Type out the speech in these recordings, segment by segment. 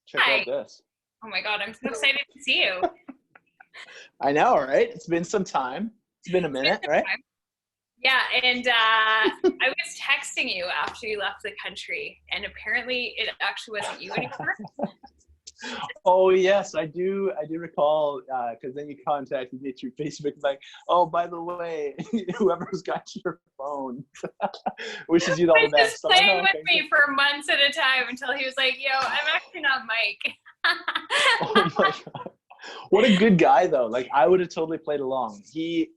Check Hi. out this. Oh my God, I'm so excited to see you. I know, right? It's been some time. It's been a minute, right? Yeah, and I was texting you after you left the country, and apparently it actually wasn't you anymore. Oh yes, I do recall, because then you contacted me through Facebook, like, oh, by the way, whoever's got your phone wishes you all He the was best. just So I playing know, with okay, me for months at a time until he was like, yo, I'm actually not Mike. oh my God. What a good guy though. Like I would have totally played along. He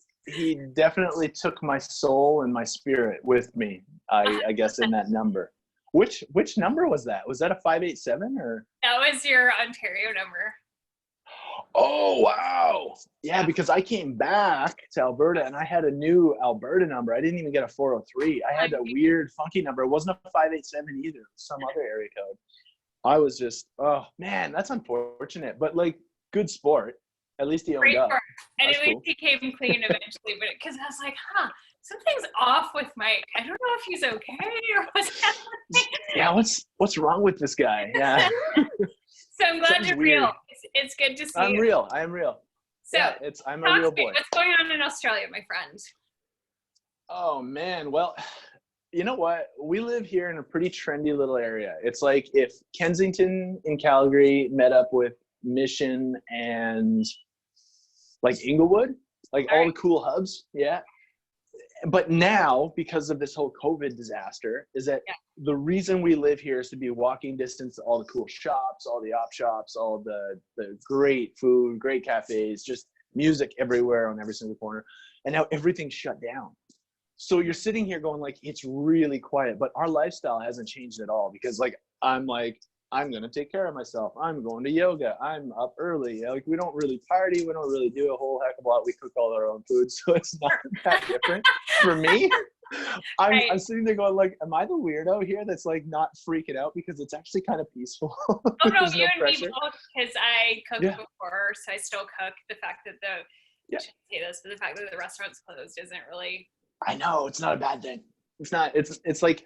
definitely took my soul and my spirit with me, I guess, in that number. Which number was that? Was that a 587 or? That was your Ontario number. Oh wow. Yeah, because I came back to Alberta and I had a new Alberta number. I didn't even get a 403. I had a weird funky number. It wasn't a 587 either. It was some other area code. I was just, oh man, that's unfortunate. But like, good sport. At least he owned up. And That's at least cool. he came clean eventually, but because I was like, something's off with Mike. I don't know if he's okay or what's happening. Yeah, what's wrong with this guy? Yeah. So I'm glad you're weird. real. It's good to see I'm you. real. I am real. So yeah, I'm a real boy. What's going on in Australia, my friend? Oh man, well, you know what? We live here in a pretty trendy little area. It's like if Kensington in Calgary met up with Mission and like Inglewood, like all the cool hubs. Yeah. But now, because of this whole COVID disaster, is that the reason we live here is to be walking distance to all the cool shops, all the op shops, all the great food, great cafes, just music everywhere on every single corner. And now everything's shut down. So you're sitting here going like, it's really quiet, but our lifestyle hasn't changed at all because I'm going to take care of myself. I'm going to yoga. I'm up early. Like we don't really party. We don't really do a whole heck of a lot. We cook all our own food. So it's not that different for me. I'm sitting there going like, am I the weirdo here that's like not freaking out because it's actually kind of peaceful? Oh no, There's you no and pressure. me both, because I cooked before, so I still cook. The fact that I shouldn't say this, but the fact that the restaurant's closed isn't really. I know, it's not a bad thing. It's not, it's like,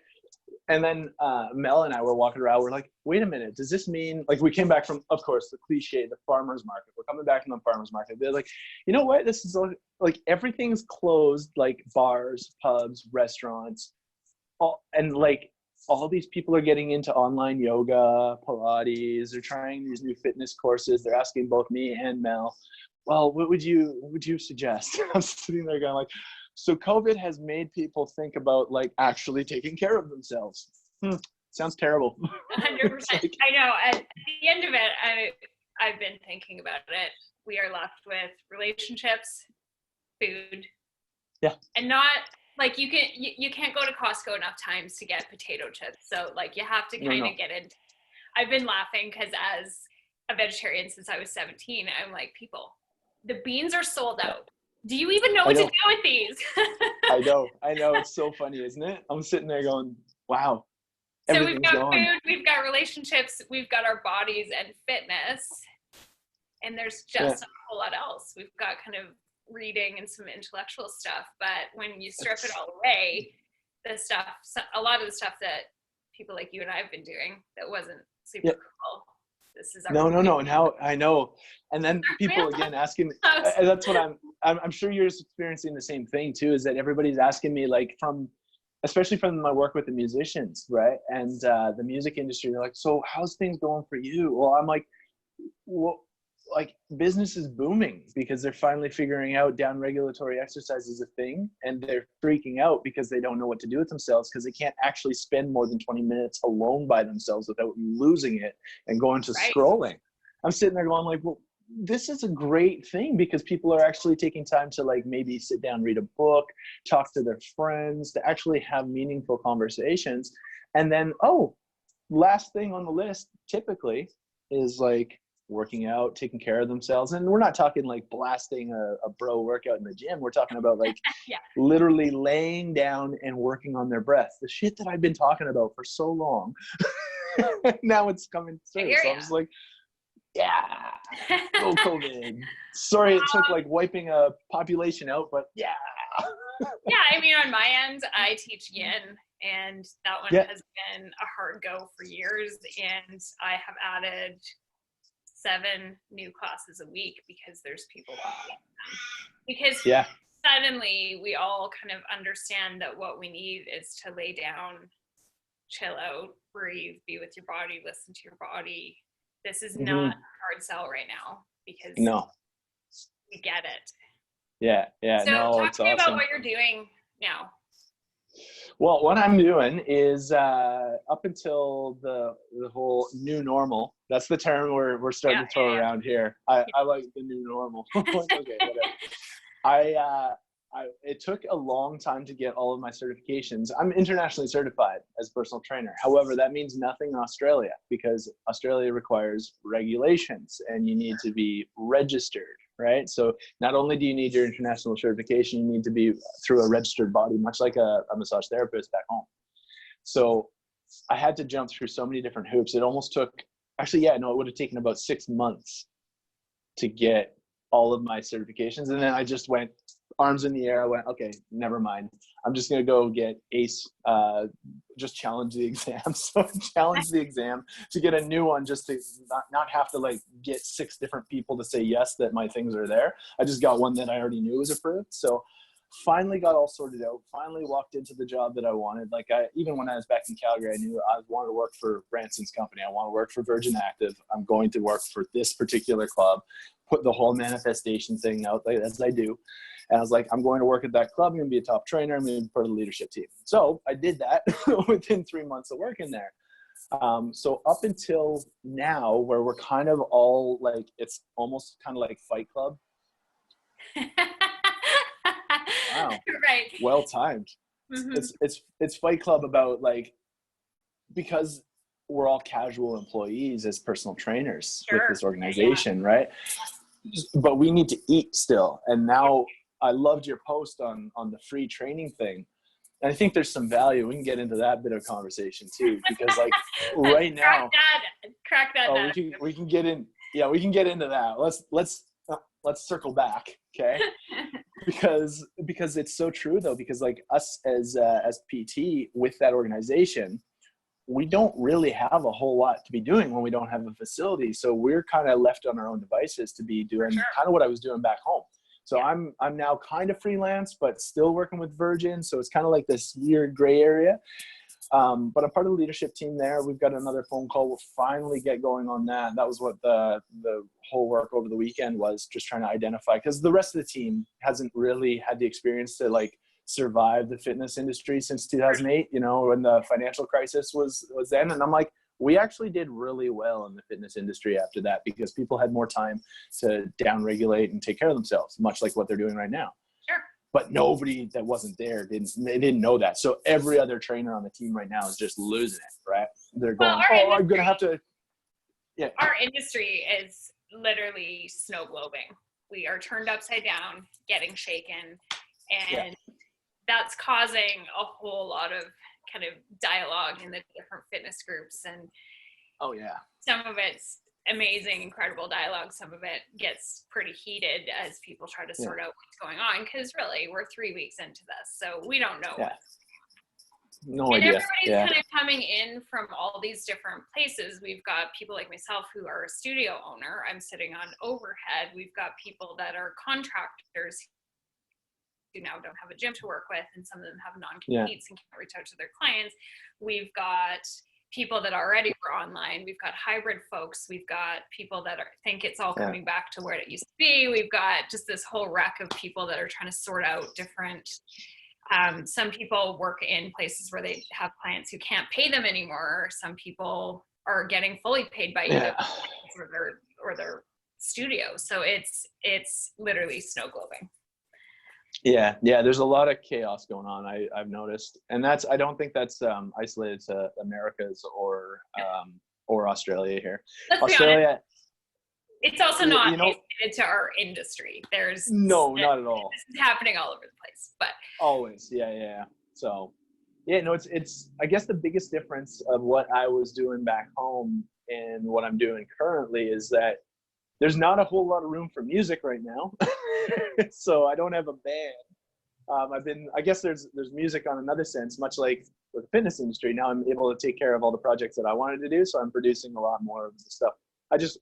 and then Mel and I were walking around. We're like, wait a minute. Does this mean, like, we came back from, of course, the cliche, the farmer's market. We're coming back from the farmer's market. They're like, you know what? This is like everything's closed, like bars, pubs, restaurants. And like all these people are getting into online yoga, Pilates. They're trying these new fitness courses. They're asking both me and Mel, well, what would you suggest? I'm sitting there going like, so COVID has made people think about like actually taking care of themselves. Sounds terrible. 100%. I know. At the end of it, I've been thinking about it. We are left with relationships, food, and not like you can't go to Costco enough times to get potato chips. So like you have to kind of get into. I've been laughing because as a vegetarian since I was 17, I'm like, people, the beans are sold out. Do you even know what to do with these? I know. It's so funny, isn't it? I'm sitting there going, wow. So we've got food, we've got relationships, we've got our bodies and fitness, and there's just a whole lot else. We've got kind of reading and some intellectual stuff, but when you strip it all away, a lot of the stuff that people like you and I have been doing that wasn't super cool. This is no. And how I know. And then people again asking, that's what I'm sure you're experiencing the same thing too, is that everybody's asking me like especially from my work with the musicians, right? And the music industry, they're like, so how's things going for you? Well, I'm like, well, like business is booming because they're finally figuring out down regulatory exercise is a thing, and they're freaking out because they don't know what to do with themselves because they can't actually spend more than 20 minutes alone by themselves without losing it and going to scrolling. I'm sitting there going like, well, this is a great thing because people are actually taking time to like maybe sit down, read a book, talk to their friends, to actually have meaningful conversations. And then, last thing on the list typically is like working out, taking care of themselves. And we're not talking like blasting a bro workout in the gym. We're talking about like literally laying down and working on their breath. The shit that I've been talking about for so long. Now it's coming through. So I'm just like, Yeah. Go COVID. Sorry, it took like wiping a population out, but yeah. Yeah, I mean, on my end, I teach yin, and that one has been a hard go for years. And I have added 7 new classes a week because there's people watching them. Because suddenly we all kind of understand that what we need is to lay down, chill out, breathe, be with your body, listen to your body. This is not a hard sell right now because we get it. Yeah. So talk it's to me awesome. about what you're doing now. Well, what I'm doing is up until the whole new normal. That's the term we're starting to throw around here. I like the new normal. Like, okay, whatever. It took a long time to get all of my certifications. I'm internationally certified as a personal trainer. However, that means nothing in Australia because Australia requires regulations and you need to be registered, right? So not only do you need your international certification, you need to be through a registered body, much like a massage therapist back home. So I had to jump through so many different hoops. It almost took, it would have taken about 6 months to get all of my certifications. And then I just went arms in the air. I went, okay, never mind. I'm just going to go get ACE, just challenge the exam. So I challenged the exam to get a new one just to not have to like get 6 different people to say yes that my things are there. I just got one that I already knew was approved. So finally got all sorted out, finally walked into the job that I wanted. Like even when I was back in Calgary, I knew I wanted to work for Branson's company. I want to work for Virgin Active. I'm going to work for this particular club, put the whole manifestation thing out like, as I do. And I was like, I'm going to work at that club. I'm going to be a top trainer. I'm going to be part of the leadership team. So I did that within 3 months of working there. So up until now, where we're kind of all like, it's almost kind of like Fight Club. Wow. Right. Well timed. It's Fight Club about like, because we're all casual employees as personal trainers with this organization, right? But we need to eat still. And now I loved your post on the free training thing. And I think there's some value. We can get into that bit of conversation too, because like right now, crack that. We can get in. Yeah, we can get into that. Let's circle back. Okay. because it's so true though, because like us as PT with that organization, we don't really have a whole lot to be doing when we don't have a facility. So we're kind of left on our own devices to be doing kind of what I was doing back home. So I'm now kind of freelance, but still working with Virgin. So it's kind of like this weird gray area. But I'm part of the leadership team there. We've got another phone call. We'll finally get going on that. That was what the whole work over the weekend was, just trying to identify, because the rest of the team hasn't really had the experience to like survive the fitness industry since 2008, you know, when the financial crisis was then. And I'm like, we actually did really well in the fitness industry after that, because people had more time to down-regulate and take care of themselves, much like what they're doing right now. Sure. But nobody that wasn't there didn't know that. So every other trainer on the team right now is just losing it, right? They're going, I'm going to have to. Yeah. Our industry is literally snow globing. We are turned upside down, getting shaken, and that's causing a whole lot of kind of dialogue in the different fitness groups. And some of it's amazing, incredible dialogue. Some of it gets pretty heated as people try to sort out what's going on, because really we're 3 weeks into this, so we don't know. No idea. Everybody's kind of coming in from all these different places. We've got people like myself who are a studio owner. I'm sitting on overhead. We've got people that are contractors who now don't have a gym to work with, and some of them have non-competes and can't reach out to their clients. We've got people that already were online. We've got hybrid folks. We've got people that think it's all coming back to where it used to be. We've got just this whole wreck of people that are trying to sort out different. Some people work in places where they have clients who can't pay them anymore. Some people are getting fully paid by either or their studio. So it's literally snow globing. Yeah, there's a lot of chaos going on, I've noticed. And I don't think that's isolated to Americas or Australia here. Let's Australia, be honest. It's also not isolated to our industry. There's not at all. This is happening all over the place, but always. Yeah. So it's I guess the biggest difference of what I was doing back home and what I'm doing currently is that there's not a whole lot of room for music right now. So I don't have a band. I guess there's music on another sense, much like with the fitness industry. Now I'm able to take care of all the projects that I wanted to do. So I'm producing a lot more of the stuff.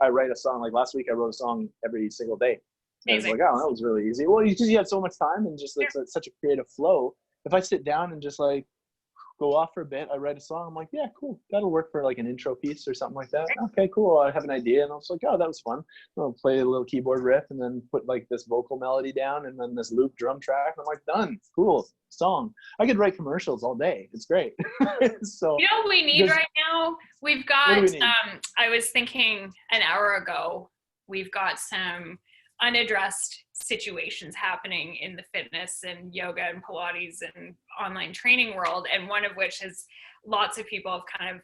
I write a song. Like last week, I wrote a song every single day. And I was like, oh, that was really easy. Well, you have so much time and just it's such a creative flow. If I sit down and just like go off for a bit, I write a song. I'm like, yeah, cool. That'll work for like an intro piece or something like that. Okay, cool. I have an idea. And I was like, oh, that was fun. I'll play a little keyboard riff and then put like this vocal melody down and then this loop drum track. I'm like, done. Cool. Song. I could write commercials all day. It's great. So you know what we need right now? We've got, I was thinking an hour ago, we've got some unaddressed situations happening in the fitness and yoga and Pilates and online training world. And one of which is lots of people have kind of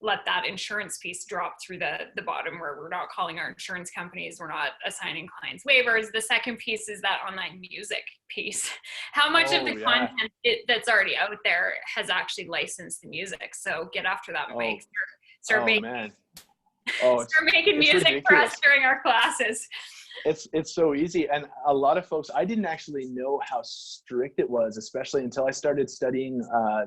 let that insurance piece drop through the bottom, where we're not calling our insurance companies, we're not assigning clients waivers. The second piece is that online music piece. How much of the content that's already out there has actually licensed the music? So get after that, Mike. Start making music for us during our classes. It's so easy. And a lot of folks, I didn't actually know how strict it was, especially until I started studying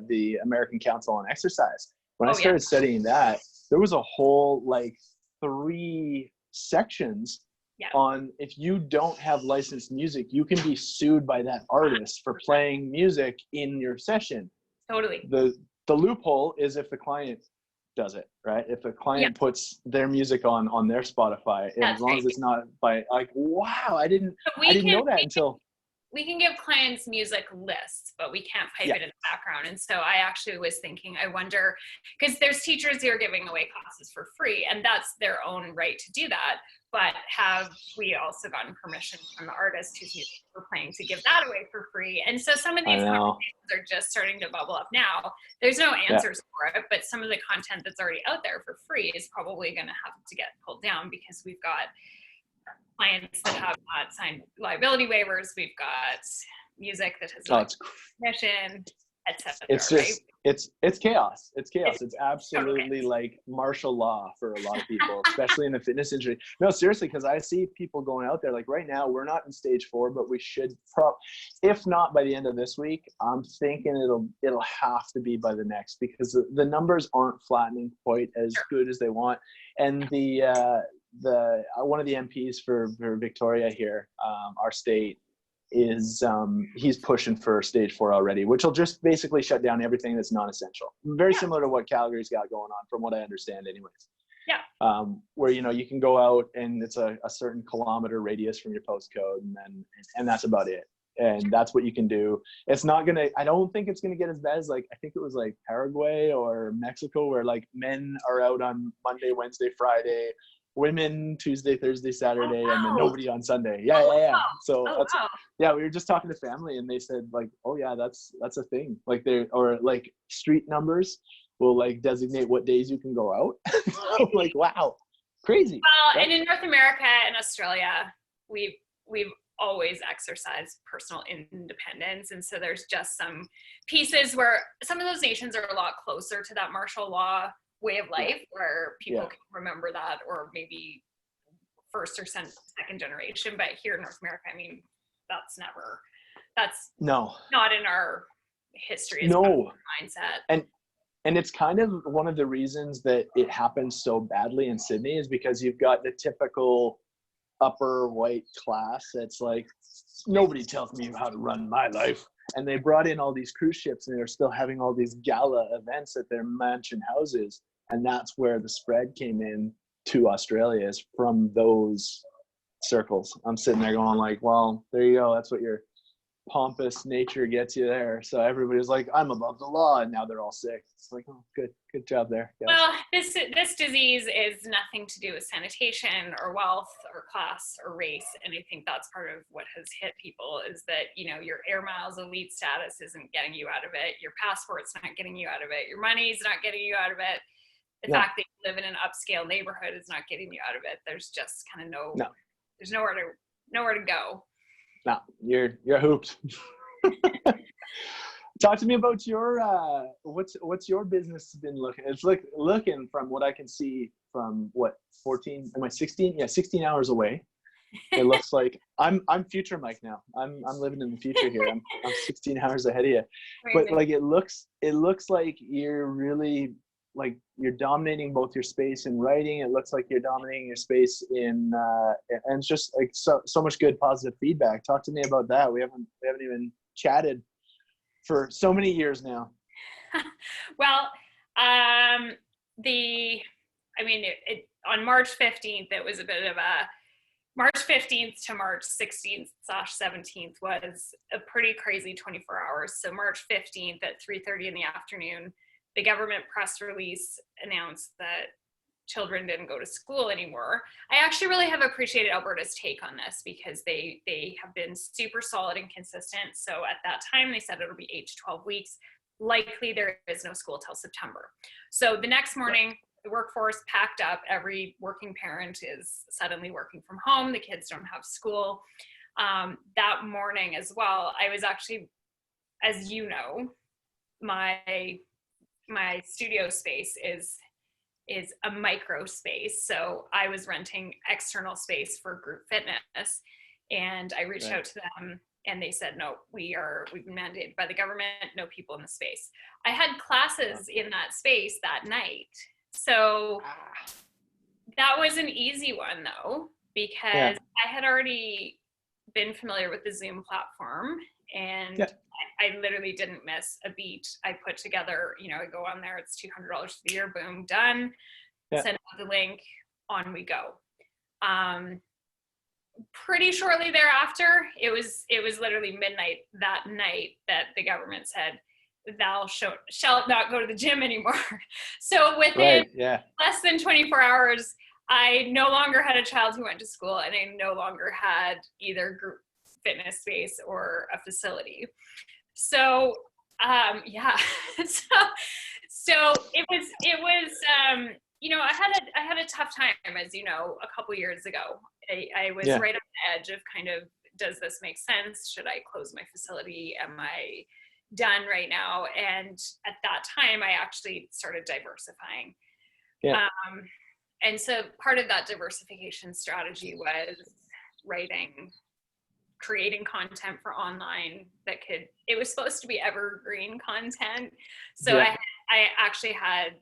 the American Council on Exercise. When I started studying that, there was a whole like 3 sections on if you don't have licensed music, you can be sued by that artist for playing music in your session. Totally. The loophole is if the client does it, right? If a client puts their music on their Spotify, as long as it's not by like, wow, I didn't know that until. We can give clients music lists, but we can't pipe it in the background. And so I actually was thinking, I wonder, because there's teachers who are giving away classes for free, and that's their own right to do that. But have we also gotten permission from the artist whose music we're playing to give that away for free? And so some of these conversations are just starting to bubble up now. There's no answers for it, but some of the content that's already out there for free is probably going to have to get pulled down because we've got clients that have not signed liability waivers. We've got music that has not permission, etc. It's just it's chaos. It's chaos. It's absolutely like martial law for a lot of people, especially in the fitness industry. No, seriously, because I see people going out there like right now. We're not in stage 4, but we should if not by the end of this week, I'm thinking it'll have to be by the next, because the numbers aren't flattening quite as good as they want. And the one of the MPs for Victoria here, our state, is he's pushing for stage 4 already, which will just basically shut down everything that's non-essential. Very similar to what Calgary's got going on, from what I understand anyways. Where you can go out and it's a certain kilometer radius from your postcode, and that's about it. And that's what you can do. It's not gonna, I don't think it's gonna get as bad as like, I think it was like Paraguay or Mexico, where like men are out on Monday, Wednesday, Friday, women Tuesday, Thursday, Saturday, and then nobody on Sunday. So we were just talking to family, and they said like, oh yeah, that's a thing. Like like street numbers will like designate what days you can go out. I'm like, wow, crazy. Well, and in North America and Australia, we've always exercised personal independence, and so there's just some pieces where some of those nations are a lot closer to that martial law way of life, where people can remember that, or maybe first or second generation. But here in North America, I mean, that's not in our history as mindset. And it's kind of one of the reasons that it happens so badly in Sydney, is because you've got the typical upper white class that's like, nobody tells me how to run my life. And they brought in all these cruise ships, and they're still having all these gala events at their mansion houses. And that's where the spread came in to Australia, is from those circles. I'm sitting there going like, well, there you go. That's what your pompous nature gets you there. So everybody's like, I'm above the law, and now they're all sick. It's like, oh, good job there, guys. Well, this disease is nothing to do with sanitation or wealth or class or race, and I think that's part of what has hit people, is that your Air Miles elite status isn't getting you out of it, your passport's not getting you out of it, your money's not getting you out of it, the fact that you live in an upscale neighborhood is not getting you out of it. There's just kind of there's nowhere to go. No, you're hooped. Talk to me about your what's your business been looking? It's looking from what I can see from what 14? Am I 16? Yeah, 16 hours away. It looks like I'm future Mike now. I'm living in the future here. I'm 16 hours ahead of you. Amazing. But like it looks like you're really like you're dominating both your space in writing. It looks like you're dominating your space in and it's just like so much good positive feedback. Talk to me about that. We haven't even chatted for so many years now. Well, on March 15th, it was a bit of a March 15th to March 16th/17th was a pretty crazy 24 hours. So March 15th at 3:30 in the afternoon, the government press release announced that children didn't go to school anymore. I actually really have appreciated Alberta's take on this because they have been super solid and consistent. So at that time, they said it'll be 8 to 12 weeks. Likely there is no school till September. So the next morning, the workforce packed up. Every working parent is suddenly working from home. The kids don't have school. That morning as well, I was actually, as you know, my studio space is a micro space. So I was renting external space for group fitness, and I reached out to them and they said, no, we've been mandated by the government, no people in the space. I had classes in that space that night. So that was an easy one though, because I had already been familiar with the Zoom platform, and I literally didn't miss a beat. I put together, I go on there, it's $200 for the year, boom, done. Send out the link, on we go. Pretty shortly thereafter, it was literally midnight that night that the government said, thou shalt not go to the gym anymore. So within less than 24 hours, I no longer had a child who went to school, and I no longer had either group fitness space or a facility. So so it was I had a tough time, as you know, a couple years ago. I was right on the edge of kind of, does this make sense? Should I close my facility? Am I done right now? And at that time, I actually started diversifying. And so part of that diversification strategy was creating content for online it was supposed to be evergreen content. So I actually had,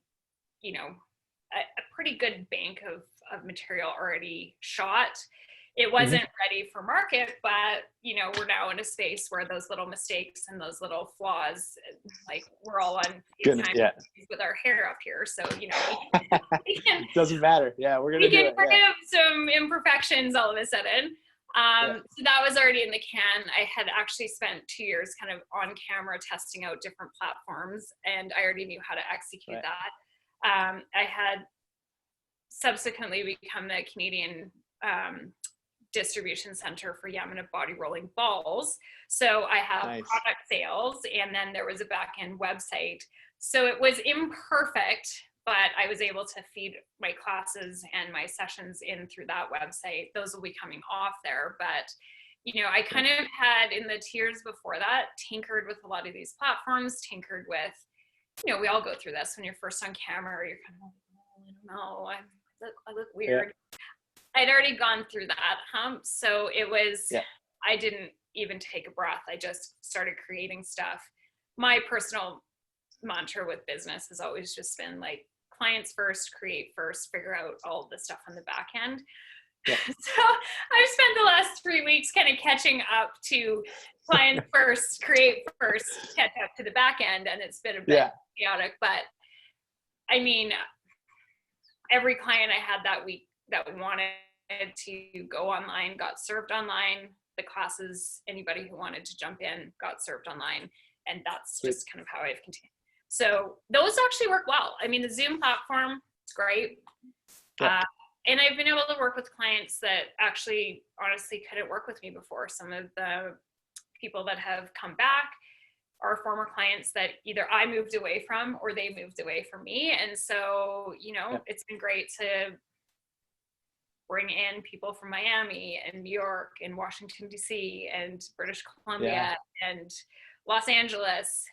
a pretty good bank of material already shot. It wasn't ready for market, but we're now in a space where those little mistakes and those little flaws, like we're all on with our hair up here, so we can, doesn't matter. We're gonna do it. We can some imperfections all of a sudden. So that was already in the can. I had actually spent 2 years kind of on camera testing out different platforms, and I already knew how to execute that. I had subsequently become the Canadian distribution center for Yamuna body rolling balls. So I have product sales, and then there was a back-end website. So it was imperfect, but I was able to feed my classes and my sessions in through that website. Those will be coming off there. But, I kind of had, in the years before that, tinkered with a lot of these platforms, tinkered with, we all go through this when you're first on camera, you're kind of, I don't know, I look weird. I'd already gone through that hump. So it was, I didn't even take a breath. I just started creating stuff. My personal mantra with business has always just been like, clients first, create first, figure out all the stuff on the back end. So I've spent the last 3 weeks kind of catching up to client first, create first, catch up to the back end. And it's been a bit chaotic, but I mean, every client I had that week that wanted to go online got served online. The classes, anybody who wanted to jump in got served online. And that's just kind of how I've continued. So those actually work well. I mean, the Zoom platform is great. And I've been able to work with clients that actually honestly couldn't work with me before. Some of the people that have come back are former clients that either I moved away from or they moved away from me. And so, it's been great to bring in people from Miami and New York and Washington, D.C. and British Columbia and Los Angeles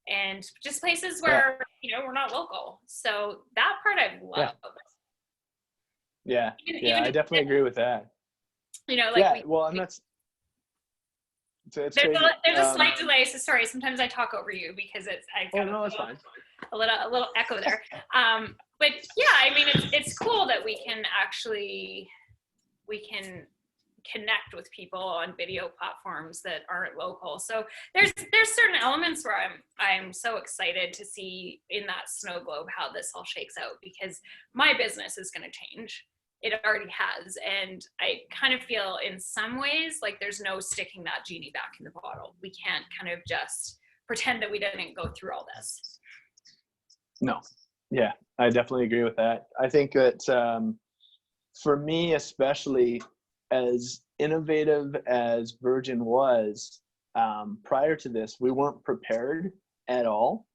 and just places where, we're not local. So that part I've loved. Yeah. I definitely agree with that. And that's, there's a slight delay. So sorry, sometimes I talk over you because it's, that's fine. A little echo there. But yeah, I mean, it's cool that we can connect with people on video platforms that aren't local. So there's certain elements where I'm so excited to see in that snow globe how this all shakes out, because my business is going to change. It already has. And I kind of feel in some ways like there's no sticking that genie back in the bottle. We can't kind of just pretend that we didn't go through all this. No. Yeah, I definitely agree with that. I think that for me, especially, as innovative as Virgin was, prior to this, we weren't prepared at all.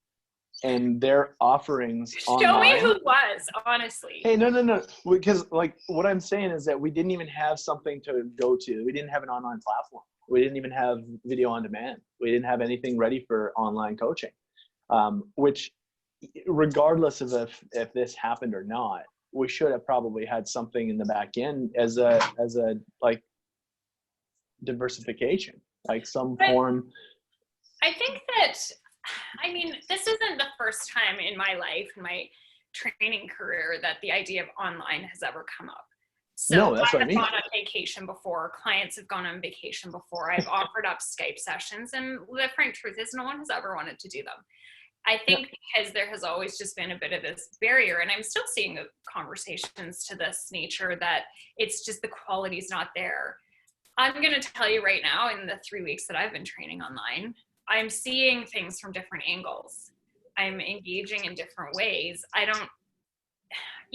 And their offerings online. Show me who was, honestly. Hey, no. Because like what I'm saying is that we didn't even have something to go to. We didn't have an online platform. We didn't even have video on demand. We didn't have anything ready for online coaching, which regardless of if this happened or not, we should have probably had something in the back end as a like diversification, like some form. I think that, I mean, this isn't the first time in my life, in my training career, that the idea of online has ever come up. So no, that's what I mean. I've gone on vacation before. Clients have gone on vacation before. I've offered up Skype sessions, and the frank truth is no one has ever wanted to do them. I think because there has always just been a bit of this barrier, and I'm still seeing conversations to this nature that it's just the quality's not there. I'm going to tell you right now, in the 3 weeks that I've been training online, I'm seeing things from different angles. I'm engaging in different ways. I don't,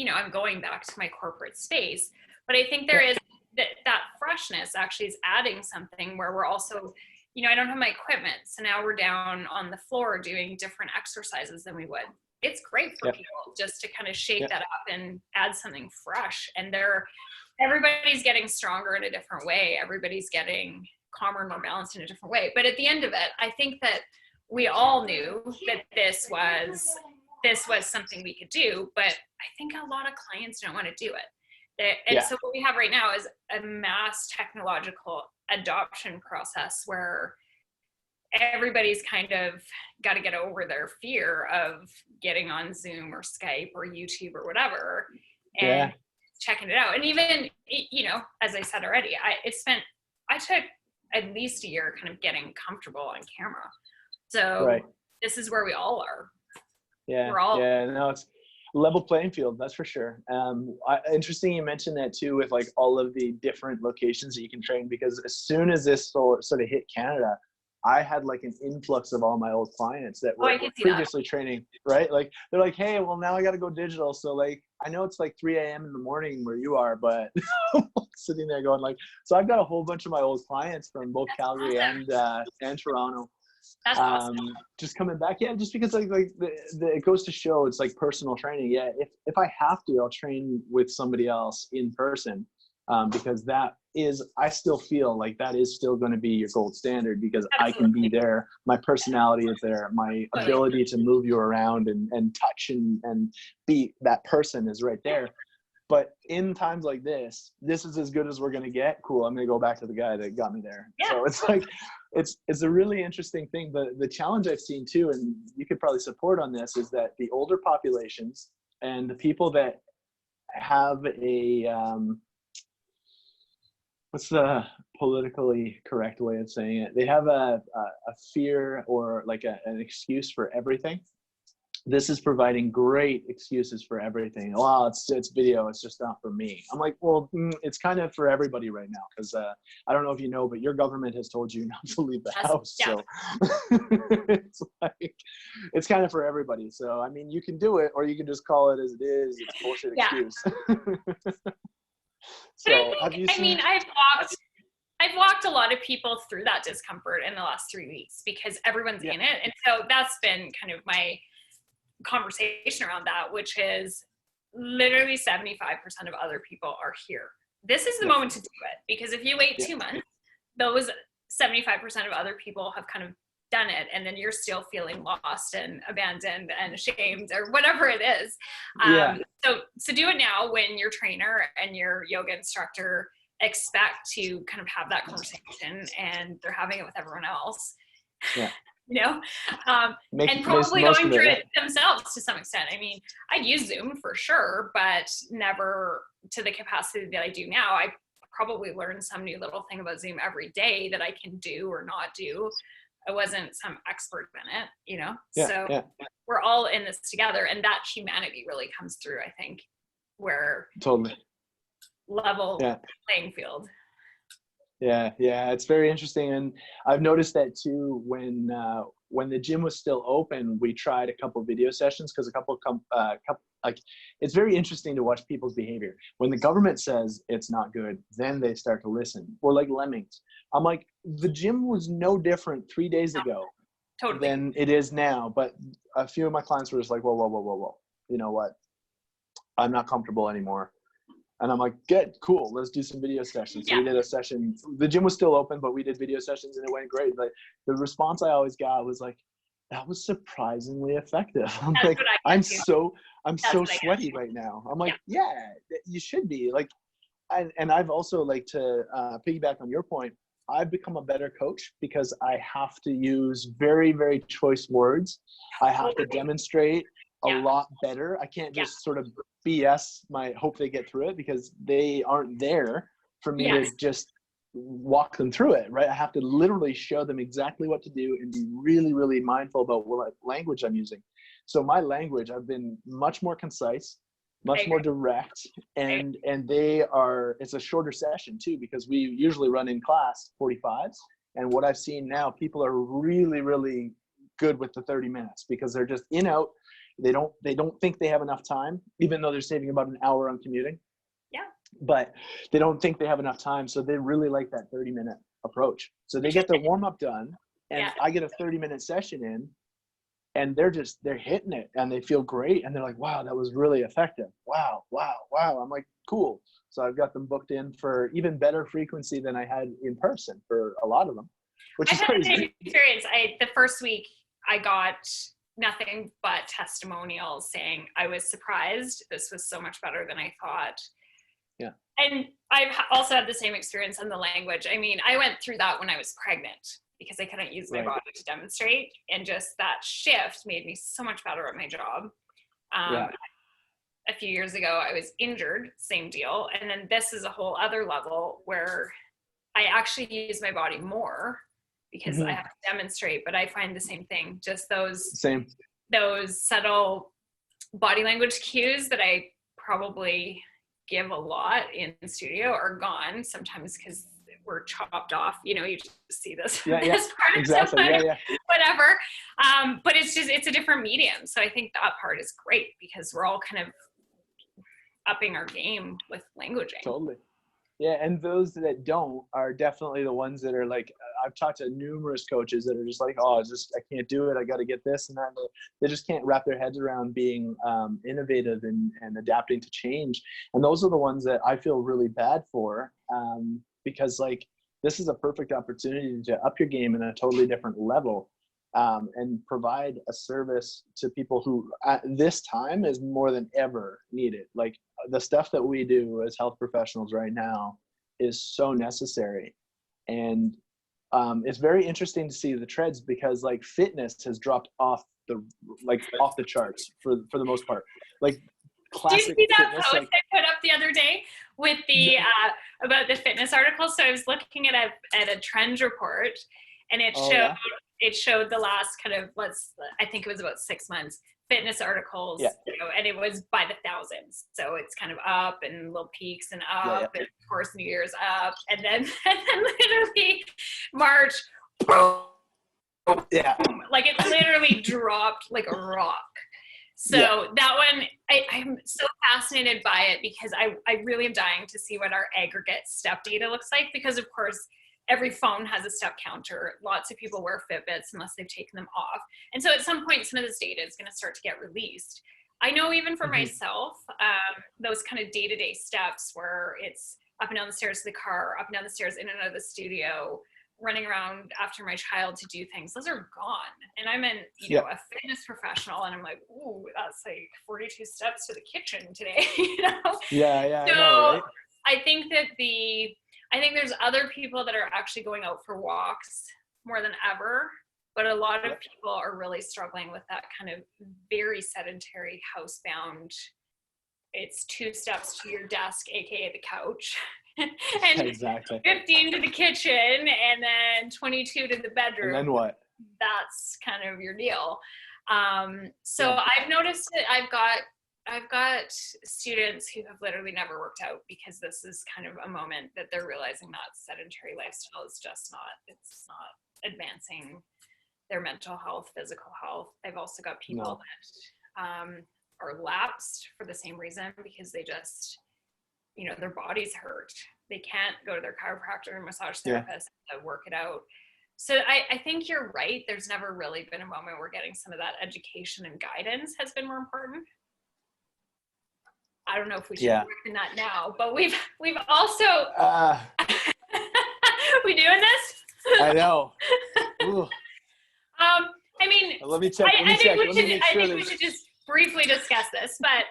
I'm going back to my corporate space, but I think there is that freshness actually is adding something where we're also, I don't have my equipment. So now we're down on the floor doing different exercises than we would. It's great for people just to kind of shake that up and add something fresh. And everybody's getting stronger in a different way. Everybody's getting calmer and more balanced in a different way. But at the end of it, I think that we all knew that this was something we could do, but I think a lot of clients don't want to do it. And so what we have right now is a mass technological adoption process where everybody's kind of got to get over their fear of getting on Zoom or Skype or YouTube or whatever and checking it out. And even, as I said already, I took at least a year kind of getting comfortable on camera. So this is where we all are. No, it's level playing field, that's for sure. Interesting you mentioned that too, with like all of the different locations that you can train, because as soon as this sort of hit Canada, I had like an influx of all my old clients that were previously training, right? Like they're like, hey, well now I got to go digital. So like, I know it's like 3 a.m. in the morning where you are, but I'm sitting there going like, so I've got a whole bunch of my old clients from both Calgary and Toronto. That's awesome. Just coming back. Yeah. Just because it goes to show it's like personal training. Yeah. If I have to, I'll train with somebody else in person. Because I still feel like that is still going to be your gold standard, because I can be there. My personality is there. My ability to move you around and touch and be that person is right there. But in times like this is as good as we're going to get. Cool. I'm going to go back to the guy that got me there. Yeah. So it's like, it's a really interesting thing. But the challenge I've seen too, and you could probably support on this, is that the older populations and the people that have what's the politically correct way of saying it? They have a fear or like an excuse for everything. This is providing great excuses for everything. Well, it's video. It's just not for me. I'm like, well, it's kind of for everybody right now, because I don't know if you know, but your government has told you not to leave the house. So it's like, it's kind of for everybody. So, I mean, you can do it, or you can just call it as it is. It's a bullshit excuse. So I've walked a lot of people through that discomfort in the last 3 weeks, because everyone's in it. And so that's been kind of my conversation around that, which is literally 75% of other people are here. This is the moment to do it, because if you wait 2 months, those 75% of other people have kind of done it, and then you're still feeling lost and abandoned and ashamed or whatever it is. So do it now when your trainer and your yoga instructor expect to kind of have that conversation and they're having it with everyone else. Yeah. You know, and probably going through it themselves to some extent. I mean, I'd use Zoom for sure, but never to the capacity that I do now. I probably learn some new little thing about Zoom every day that I can do or not do. I wasn't some expert in it, you know? We're all in this together, and that humanity really comes through, I think, where totally level playing field. Yeah, it's very interesting, and I've noticed that too. When the gym was still open, we tried a couple video sessions because it's very interesting to watch people's behavior. When the government says it's not good, then they start to listen. We're like lemmings. I'm like, the gym was no different 3 days ago than it is now. But a few of my clients were just like, whoa. You know what? I'm not comfortable anymore. And I'm like, good, cool, let's do some video sessions. So we did a session. The gym was still open, but we did video sessions and it went great. But the response I always got was like, that was surprisingly effective. I'm like, I'm so sweaty right now. I'm like, yeah, you should be. Like, and I've also, like, to piggyback on your point, I've become a better coach because I have to use very, very choice words. I have to demonstrate a lot better. I can't just sort of BS hope they get through it, because they aren't there for me to just walk them through it, right? I have to literally show them exactly what to do and be really, really mindful about what language I'm using. So my language, I've been much more concise, much more direct, and it's a shorter session too, because we usually run in class 45s. And what I've seen now, people are really, really good with the 30 minutes because they're just in, out. They don't think they have enough time, even though they're saving about an hour on commuting. Yeah. But they don't think they have enough time. So they really like that 30-minute approach. So they get their warm up done, and I get a 30-minute session in, and they're hitting it and they feel great. And they're like, wow, that was really effective. Wow. I'm like, cool. So I've got them booked in for even better frequency than I had in person for a lot of them, which is crazy. I had the same experience. The first week I got nothing but testimonials saying, I was surprised. This was so much better than I thought. Yeah. And I've also had the same experience in the language. I mean, I went through that when I was pregnant because I couldn't use my body to demonstrate. And just that shift made me so much better at my job. A few years ago, I was injured, same deal. And then this is a whole other level where I actually use my body more because I have to demonstrate, but I find the same thing. Just those subtle body language cues that I probably give a lot in the studio are gone sometimes because we're chopped off. You know, you just see this part exactly. of whatever. But it's a different medium. So I think that part is great because we're all kind of upping our game with languaging. Totally. Yeah, and those that don't are definitely the ones that are like, I've talked to numerous coaches that are just like, I can't do it. I got to get this and that. They just can't wrap their heads around being innovative and adapting to change. And those are the ones that I feel really bad for because, like, this is a perfect opportunity to up your game in a totally different level and provide a service to people who at this time is more than ever needed. Like, the stuff that we do as health professionals right now is so necessary. And it's very interesting to see the trends because, like, fitness has dropped off the charts for the most part. Like, classic. Did you see that fitness, post I put up the other day with the about the fitness article? So I was looking at a trend report, and it showed the last kind of I think it was about 6 months fitness articles, you know, and it was by the thousands. So it's kind of up and little peaks and up, and of course New Year's up, and then literally March, boom, like it literally dropped like a rock. So that one, I'm so fascinated by it because I really am dying to see what our aggregate step data looks like, because of course every phone has a step counter. Lots of people wear Fitbits unless they've taken them off. And so at some point, some of this data is going to start to get released. I know even for myself, those kind of day-to-day steps where it's up and down the stairs to the car, up and down the stairs, in and out of the studio, running around after my child to do things, those are gone. And I'm in, you know, a fitness professional, and I'm like, ooh, that's like 42 steps to the kitchen today, you know? Yeah, So I know, right? I think there's other people that are actually going out for walks more than ever, but a lot of people are really struggling with that kind of very sedentary, housebound. It's 2 steps to your desk, aka the couch, and exactly 15 to the kitchen, and then 22 to the bedroom. And then what? That's kind of your deal. So I've noticed that I've got students who have literally never worked out because this is kind of a moment that they're realizing that sedentary lifestyle is just it's not advancing their mental health, physical health. I've also got people that are lapsed for the same reason, because they just, you know, their bodies hurt. They can't go to their chiropractor or massage therapist to work it out. So I think you're right. There's never really been a moment where getting some of that education and guidance has been more important. I don't know if we should work in that now, but we've also we doing this? I know. I mean, let me check. I think we should just briefly discuss this, but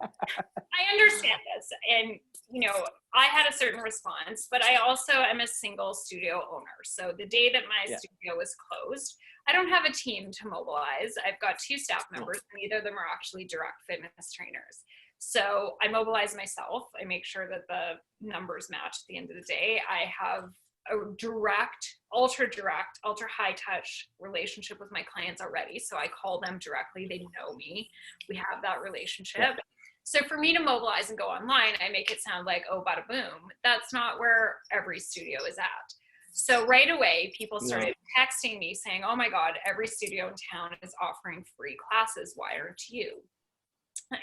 I understand this, and you know, I had a certain response, but I also am a single studio owner. So the day that my studio was closed, I don't have a team to mobilize. I've got 2 staff members, and neither of them are actually direct fitness trainers. So I mobilize myself. I make sure that the numbers match at the end of the day. I have a direct, ultra high touch relationship with my clients already. So I call them directly. They know me. We have that relationship. Yeah. So for me to mobilize and go online, I make it sound like, oh, bada boom. That's not where every studio is at. So right away, people started texting me saying, oh my God, every studio in town is offering free classes. Why aren't you?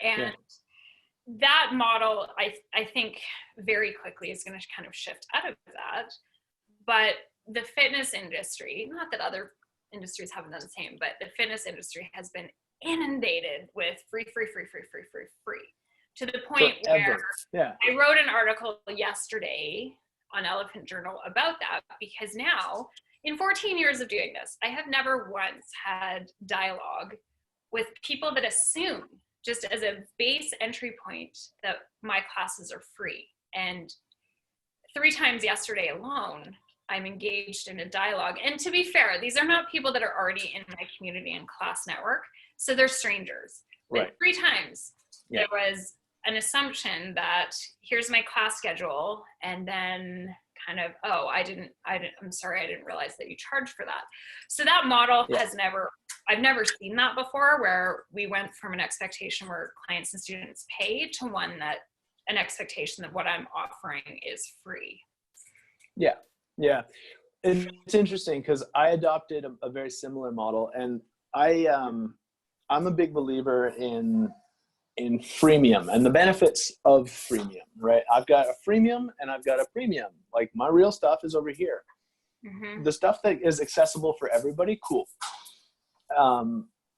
And that model, I think very quickly is going to kind of shift out of that. But the fitness industry, not that other industries haven't done the same, but the fitness industry has been inundated with free, to the point where I wrote an article yesterday on Elephant Journal about that, because now in 14 years of doing this, I have never once had dialogue with people that assume, just as a base entry point, that my classes are free. And 3 times yesterday alone, I'm engaged in a dialogue. And to be fair, these are not people that are already in my community and class network. So they're strangers. But 3 times there was an assumption that here's my class schedule. And then kind of, oh, I'm sorry, I didn't realize that you charge for that. So that model I've never seen that before, where we went from an expectation where clients and students pay to an expectation that what I'm offering is free. Yeah. And it's interesting because I adopted a very similar model, and I'm a big believer in freemium and the benefits of freemium, right? I've got a freemium and I've got a premium. Like, my real stuff is over here. Mm-hmm. The stuff that is accessible for everybody, cool.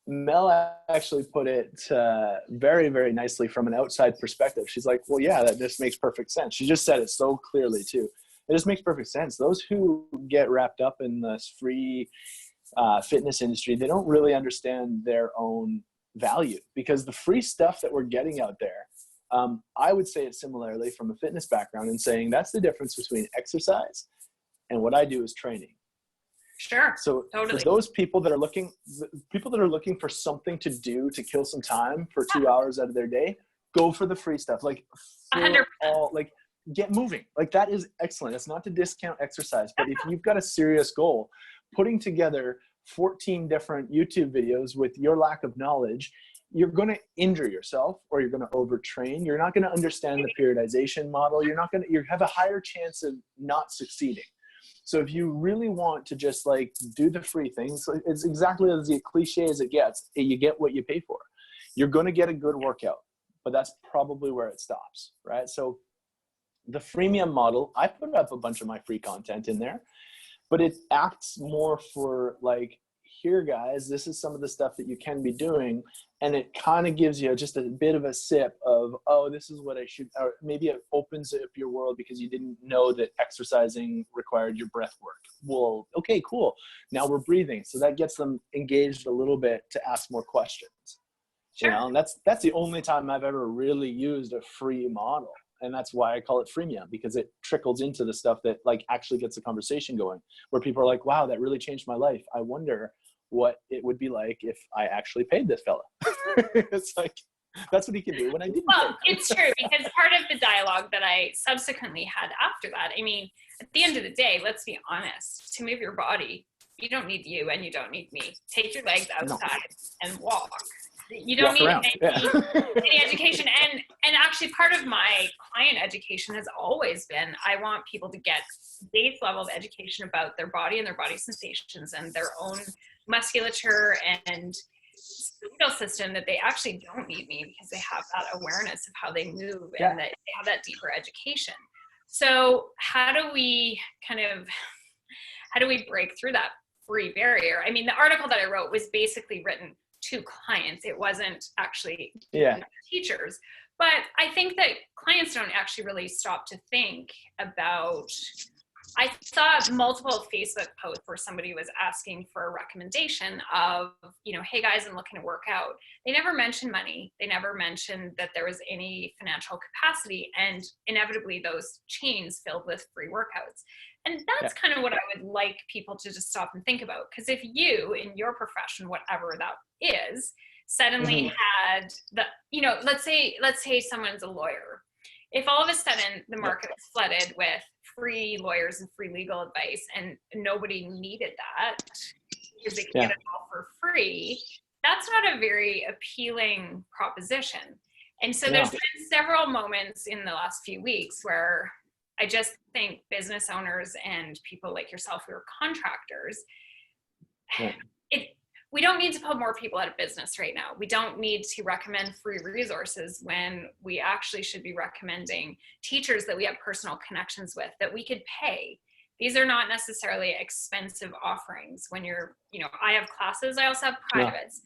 Mel actually put it very, very nicely from an outside perspective. She's like, well, yeah, this makes perfect sense. She just said it so clearly too. It just makes perfect sense. Those who get wrapped up in this free fitness industry, they don't really understand their own value, because the free stuff that we're getting out there, I would say it similarly from a fitness background, and saying that's the difference between exercise and what I do is training. Sure. So totally. For those people that are looking for something to do to kill some time for 2 hours out of their day, go for the free stuff. Like, 100%. Get moving. Like, that is excellent. It's not to discount exercise, but if you've got a serious goal, putting together 14 different YouTube videos with your lack of knowledge, you're going to injure yourself, or you're going to overtrain. You're not going to understand the periodization model. You have a higher chance of not succeeding. So if you really want to just like do the free things, it's exactly as cliche as it gets. You get what you pay for. You're going to get a good workout, but that's probably where it stops, right? So the freemium model, I put up a bunch of my free content in there, but it acts more for like, here, guys, this is some of the stuff that you can be doing. And it kind of gives you just a bit of a sip of, oh, this is what I should, or maybe it opens up your world because you didn't know that exercising required your breath work. Well, okay, cool. Now we're breathing. So that gets them engaged a little bit to ask more questions. Sure. You know, and that's the only time I've ever really used a free model. And that's why I call it freemium, because it trickles into the stuff that like actually gets the conversation going, where people are like, wow, that really changed my life. I wonder what it would be like if I actually paid this fella. It's like, that's what he can do when I didn't. Well, it's true, because part of the dialogue that I subsequently had after that, I mean, at the end of the day, let's be honest, to move your body, you don't need you and you don't need me. Take your legs outside and walk. You don't need any education. And actually part of my client education has always been, I want people to get base level of education about their body and their body sensations and their own musculature and skeletal system, that they actually don't need me because they have that awareness of how they move and that they have that deeper education. So how do we break through that free barrier? I mean, the article that I wrote was basically written to clients. It wasn't actually teachers. But I think that clients don't actually really stop to think about, I saw multiple Facebook posts where somebody was asking for a recommendation of, you know, hey guys, I'm looking to work out. They never mentioned money. They never mentioned that there was any financial capacity, and inevitably those chains filled with free workouts. And that's kind of what I would like people to just stop and think about. Because if you, in your profession, whatever that is, suddenly had the, you know, let's say someone's a lawyer. If all of a sudden the market was flooded with free lawyers and free legal advice and nobody needed that because they could get it all for free, that's not a very appealing proposition. And so there's been several moments in the last few weeks where I just think business owners and people like yourself who are contractors, we don't need to put more people out of business right now. We don't need to recommend free resources when we actually should be recommending teachers that we have personal connections with, that we could pay. These are not necessarily expensive offerings. When you're, you know, I have classes, I also have privates.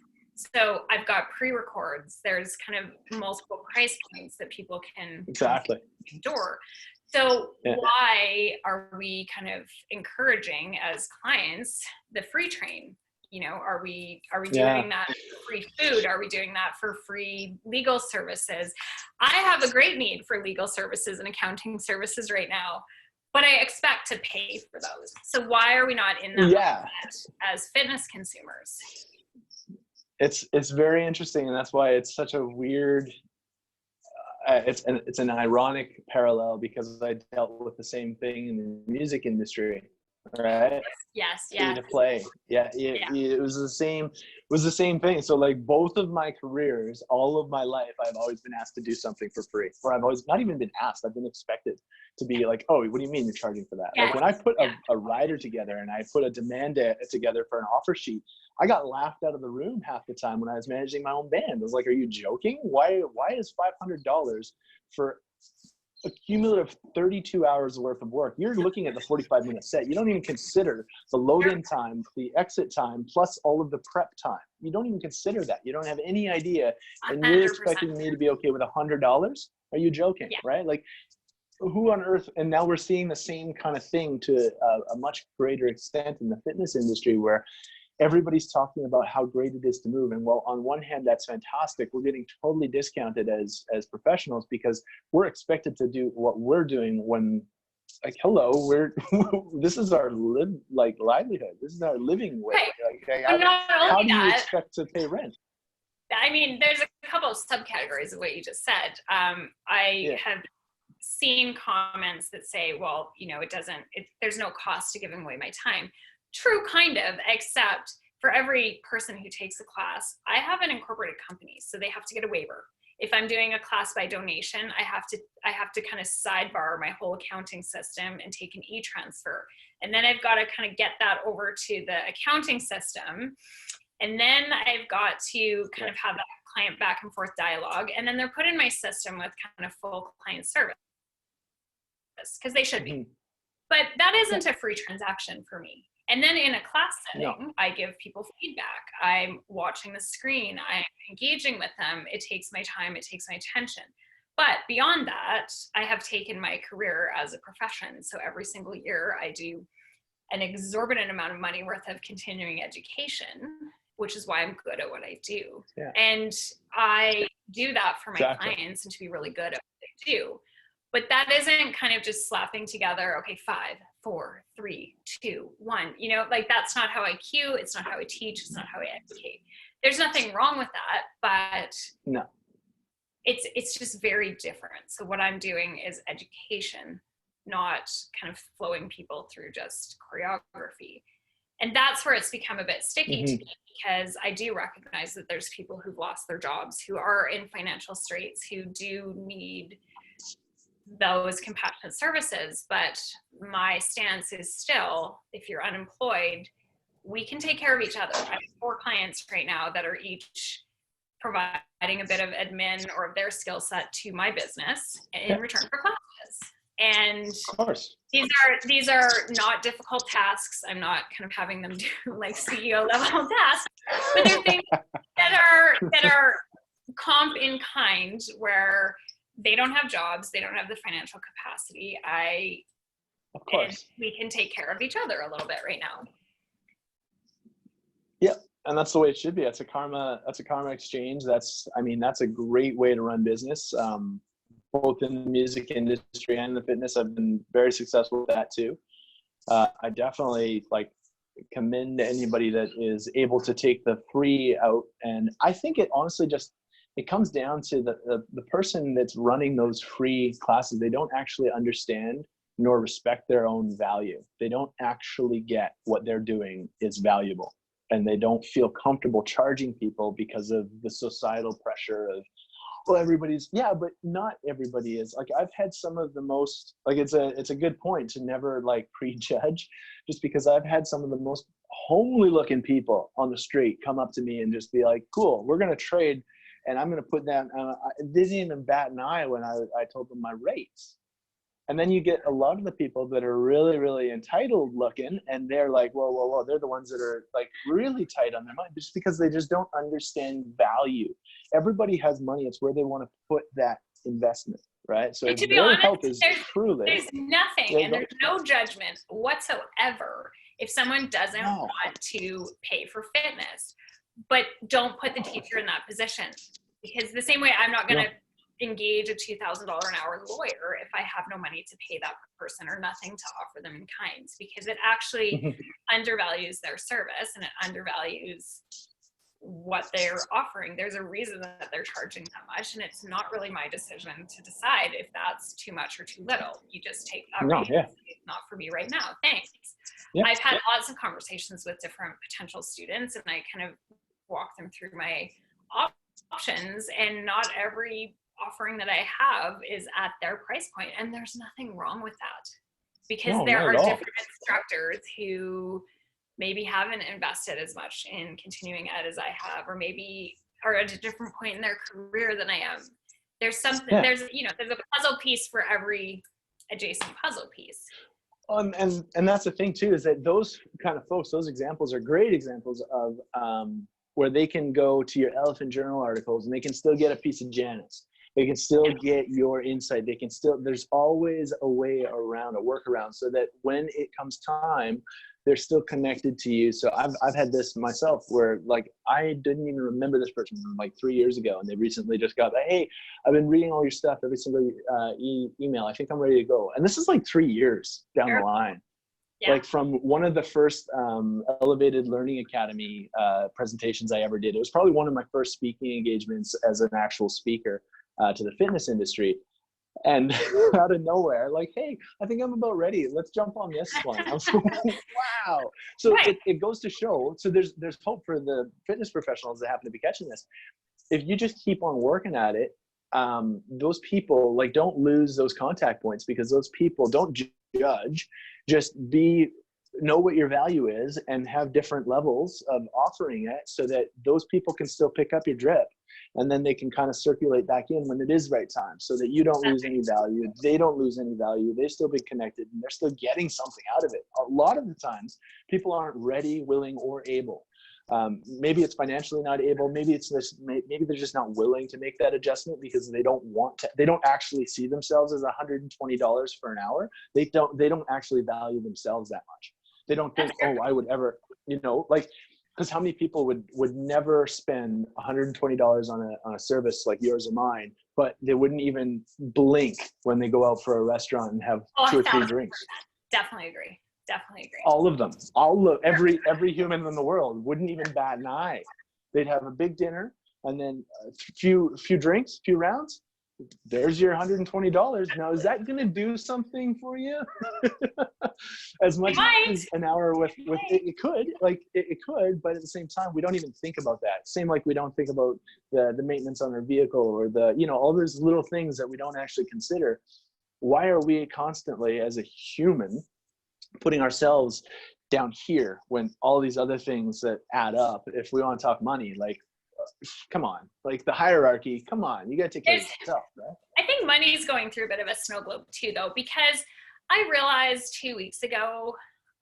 So I've got pre-records. There's kind of multiple price points that people can endure. So why are we kind of encouraging as clients the free train? You know, are we doing that for free food? Are we doing that for free legal services? I have a great need for legal services and accounting services right now, but I expect to pay for those. So why are we not in that as fitness consumers? It's very interesting, and that's why it's such a weird. It's an ironic parallel, because I dealt with the same thing in the music industry. Right. Yes. To play. It was the same thing. So like both of my careers, all of my life, I've always been asked to do something for free, or I've always not even been asked. I've been expected to be like, oh, what do you mean you're charging for that? Like when I put a rider together and I put a demand together for an offer sheet, I got laughed out of the room half the time when I was managing my own band. I was like, are you joking? Why is $500 for a cumulative 32 hours worth of work? You're looking at the 45-minute set. You don't even consider the load-in time, the exit time, plus all of the prep time. You don't even consider that. You don't have any idea. And 100%. You're expecting me to be okay with $100? Are you joking? Right? Like, who on earth? And now we're seeing the same kind of thing to a much greater extent in the fitness industry, where everybody's talking about how great it is to move. And while on one hand, that's fantastic, we're getting totally discounted as professionals, because we're expected to do what we're doing when, like, hello, this is our livelihood. This is our living way. Right. How do you expect to pay rent? I mean, there's a couple of subcategories of what you just said. I have seen comments that say, well, you know, there's no cost to giving away my time. True, kind of, except for every person who takes a class, I have an incorporated company, so they have to get a waiver. If I'm doing a class by donation, I have to kind of sidebar my whole accounting system and take an e-transfer. And then I've got to kind of get that over to the accounting system. And then I've got to kind of have that client back and forth dialogue. And then they're put in my system with kind of full client service, because they should be. But that isn't a free transaction for me. And then in a class setting, I give people feedback. I'm watching the screen. I'm engaging with them. It takes my time. It takes my attention. But beyond that, I have taken my career as a profession. So every single year I do an exorbitant amount of money worth of continuing education, which is why I'm good at what I do. Yeah. And I do that for my clients and to be really good at what they do. But that isn't kind of just slapping together, okay, 5, 4, 3, 2, 1. You know, like that's not how I cue. It's not how I teach. It's not how I educate. There's nothing wrong with that, but no, it's just very different. So what I'm doing is education, not kind of flowing people through just choreography. And that's where it's become a bit sticky to me, because I do recognize that there's people who've lost their jobs, who are in financial straits, who do need those compassionate services. But my stance is still, if you're unemployed, we can take care of each other. I have 4 clients right now that are each providing a bit of admin or of their skill set to my business in return for classes. And of course, these are not difficult tasks. I'm not kind of having them do like CEO level tasks, but they're things that are comp in kind, where they don't have jobs, they don't have the financial capacity. Of course, and we can take care of each other a little bit right now. Yeah, and that's the way it should be. That's a karma exchange. That's a great way to run business. Both in the music industry and the fitness, I've been very successful with that too. I definitely commend anybody that is able to take the free out. And I think it honestly it comes down to the person that's running those free classes. They don't actually understand nor respect their own value. They don't actually get what they're doing is valuable. And they don't feel comfortable charging people because of the societal pressure of, well, but not everybody is. Like, I've had some of the most, it's a good point to never prejudge, just because I've had some of the most homely looking people on the street come up to me and just be like, cool, we're going to trade. And I'm going to put that, they didn't even bat an eye when I told them my rates. And then you get a lot of the people that are really, really entitled looking, and they're like, whoa, they're the ones that are really tight on their money, just because they just don't understand value. Everybody has money. It's where they want to put that investment, right? So to be honest, there's nothing, and there's no judgment whatsoever if someone doesn't want to pay for fitness. But don't put the teacher in that position, because the same way I'm not going to engage a $2,000 an hour lawyer if I have no money to pay that person or nothing to offer them in kind, because it actually undervalues their service and it undervalues what they're offering. There's a reason that they're charging that much, and it's not really my decision to decide if that's too much or too little. You just take that rate. It's not for me right now. Thanks. I've had lots of conversations with different potential students, and I kind of walk them through my options, and not every offering that I have is at their price point, and there's nothing wrong with that, because there are different instructors who maybe haven't invested as much in continuing ed as I have, or maybe are at a different point in their career than I am. There's something, there's a puzzle piece for every adjacent puzzle piece. And that's the thing too, is that those kind of folks, those examples are great examples of where they can go to your Elephant Journal articles and they can still get a piece of Janis. They can still get your insight. They can still, there's always a way around, a workaround, so that when it comes time, they're still connected to you. So I've had this myself where I didn't even remember this person from 3 years ago, and they recently just got hey, I've been reading all your stuff, every single email. I think I'm ready to go. And this is 3 years down the line. Yeah. From one of the first Elevated Learning Academy presentations I ever did. It was probably one of my first speaking engagements as an actual speaker to the fitness industry. And out of nowhere, hey, I think I'm about ready. Let's jump on this one. I was wow. So it goes to show, so there's hope for the fitness professionals that happen to be catching this. If you just keep on working at it, those people don't lose those contact points, because those people don't judge, just know what your value is and have different levels of offering it, so that those people can still pick up your drip. and then they can kind of circulate back in when it is right time, so that you don't lose any value, they don't lose any value, they still be connected, and they're still getting something out of it. A lot of the times people aren't ready, willing, or able. Maybe it's financially not able, maybe it's just, maybe they're just not willing to make that adjustment because they don't want to, they don't actually see themselves as $120 for an hour. They don't actually value themselves that much. They don't think, oh, I would ever, you know, like, because how many people would never spend $120 on a service like yours or mine, but they wouldn't even blink when they go out for a restaurant and have 2 or 3 drinks. Definitely agree. All of them, every human in the world wouldn't even bat an eye. They'd have a big dinner and then a few drinks, few rounds. There's your $120. Now, is that going to do something for you? As much as an hour with it could, like it could, but at the same time, we don't even think about that. Same like we don't think about the maintenance on our vehicle, or the, you know, all those little things that we don't actually consider. Why are we constantly, as a human, putting ourselves down here when all these other things that add up, if we want to talk money, like, come on, like the hierarchy, come on, you got to take care of yourself, right? I think money is going through a bit of a snow globe too, though, because I realized 2 weeks ago,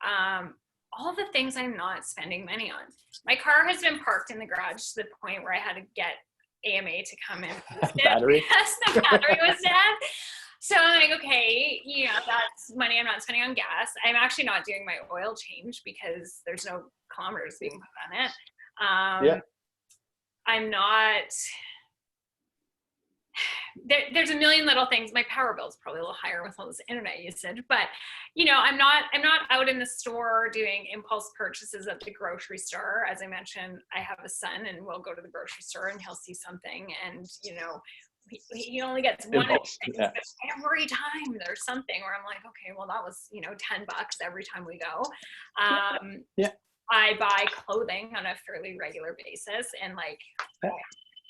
all the things I'm not spending money on. My car has been parked in the garage to the point where I had to get AMA to come in. Battery? Yes, the battery was dead. So I'm like, okay, you know, that's money I'm not spending on gas. I'm actually not doing my oil change because there's no kilometers being put on it. I'm not, there's a million little things. My power bill is probably a little higher with all this internet usage, but you know, I'm not out in the store doing impulse purchases at the grocery store. As I mentioned, I have a son and we'll go to the grocery store and he'll see something, and you know, he only gets one every time there's something where I'm like, okay, well that was, you know, $10 every time we go. I buy clothing on a fairly regular basis, and like,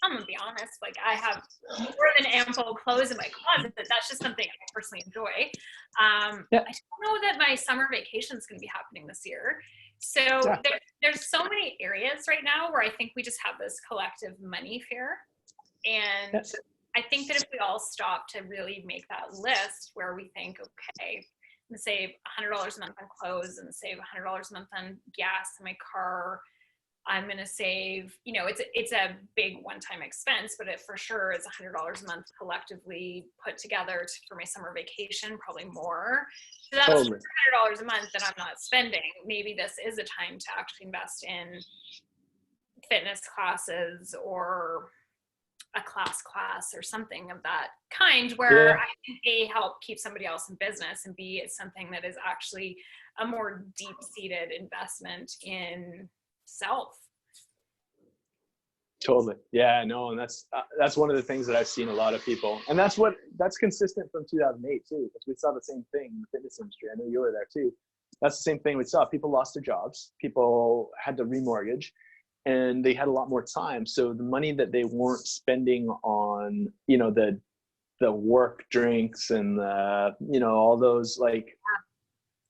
I'm gonna be honest, like I have more than ample clothes in my closet. That's just something I personally enjoy. I don't know that my summer vacation is gonna be happening this year. So there's so many areas right now where I think we just have this collective money fear. And I think that if we all stop to really make that list where we think, okay, I'm gonna save $100 a month on clothes and save $100 a month on gas in my car. I'm gonna save, you know, it's a big one-time expense, but it for sure is $100 a month collectively put together for my summer vacation, probably more. So that's $100 a month that I'm not spending. Maybe this is a time to actually invest in fitness classes or a class or something of that kind, where I can A, help keep somebody else in business, and B, it's something that is actually a more deep-seated investment in self. Totally. Yeah, no, and that's one of the things that I've seen a lot of people, and that's consistent from 2008 too, because we saw the same thing in the fitness industry. I know you were there too. That's the same thing we saw. People lost their jobs, people had to remortgage, and they had a lot more time. So the money that they weren't spending on, you know, the work drinks and you know, all those, like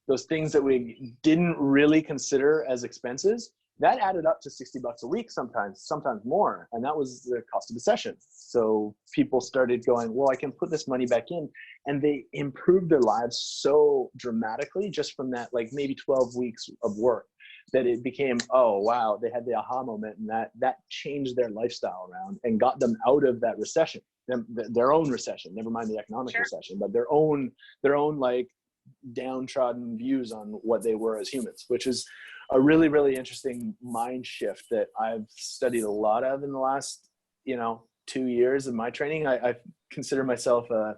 those things that we didn't really consider as expenses, that added up to $60 a week, sometimes more. And that was the cost of the session. So people started going, well, I can put this money back in, and they improved their lives so dramatically just from that, like maybe 12 weeks of work, that it became, oh, wow, they had the aha moment, and that changed their lifestyle around and got them out of that recession, their own recession, never mind the economic recession, but their own like downtrodden views on what they were as humans, which is a really, really interesting mind shift that I've studied a lot of in the last, you know, 2 years of my training. I consider myself a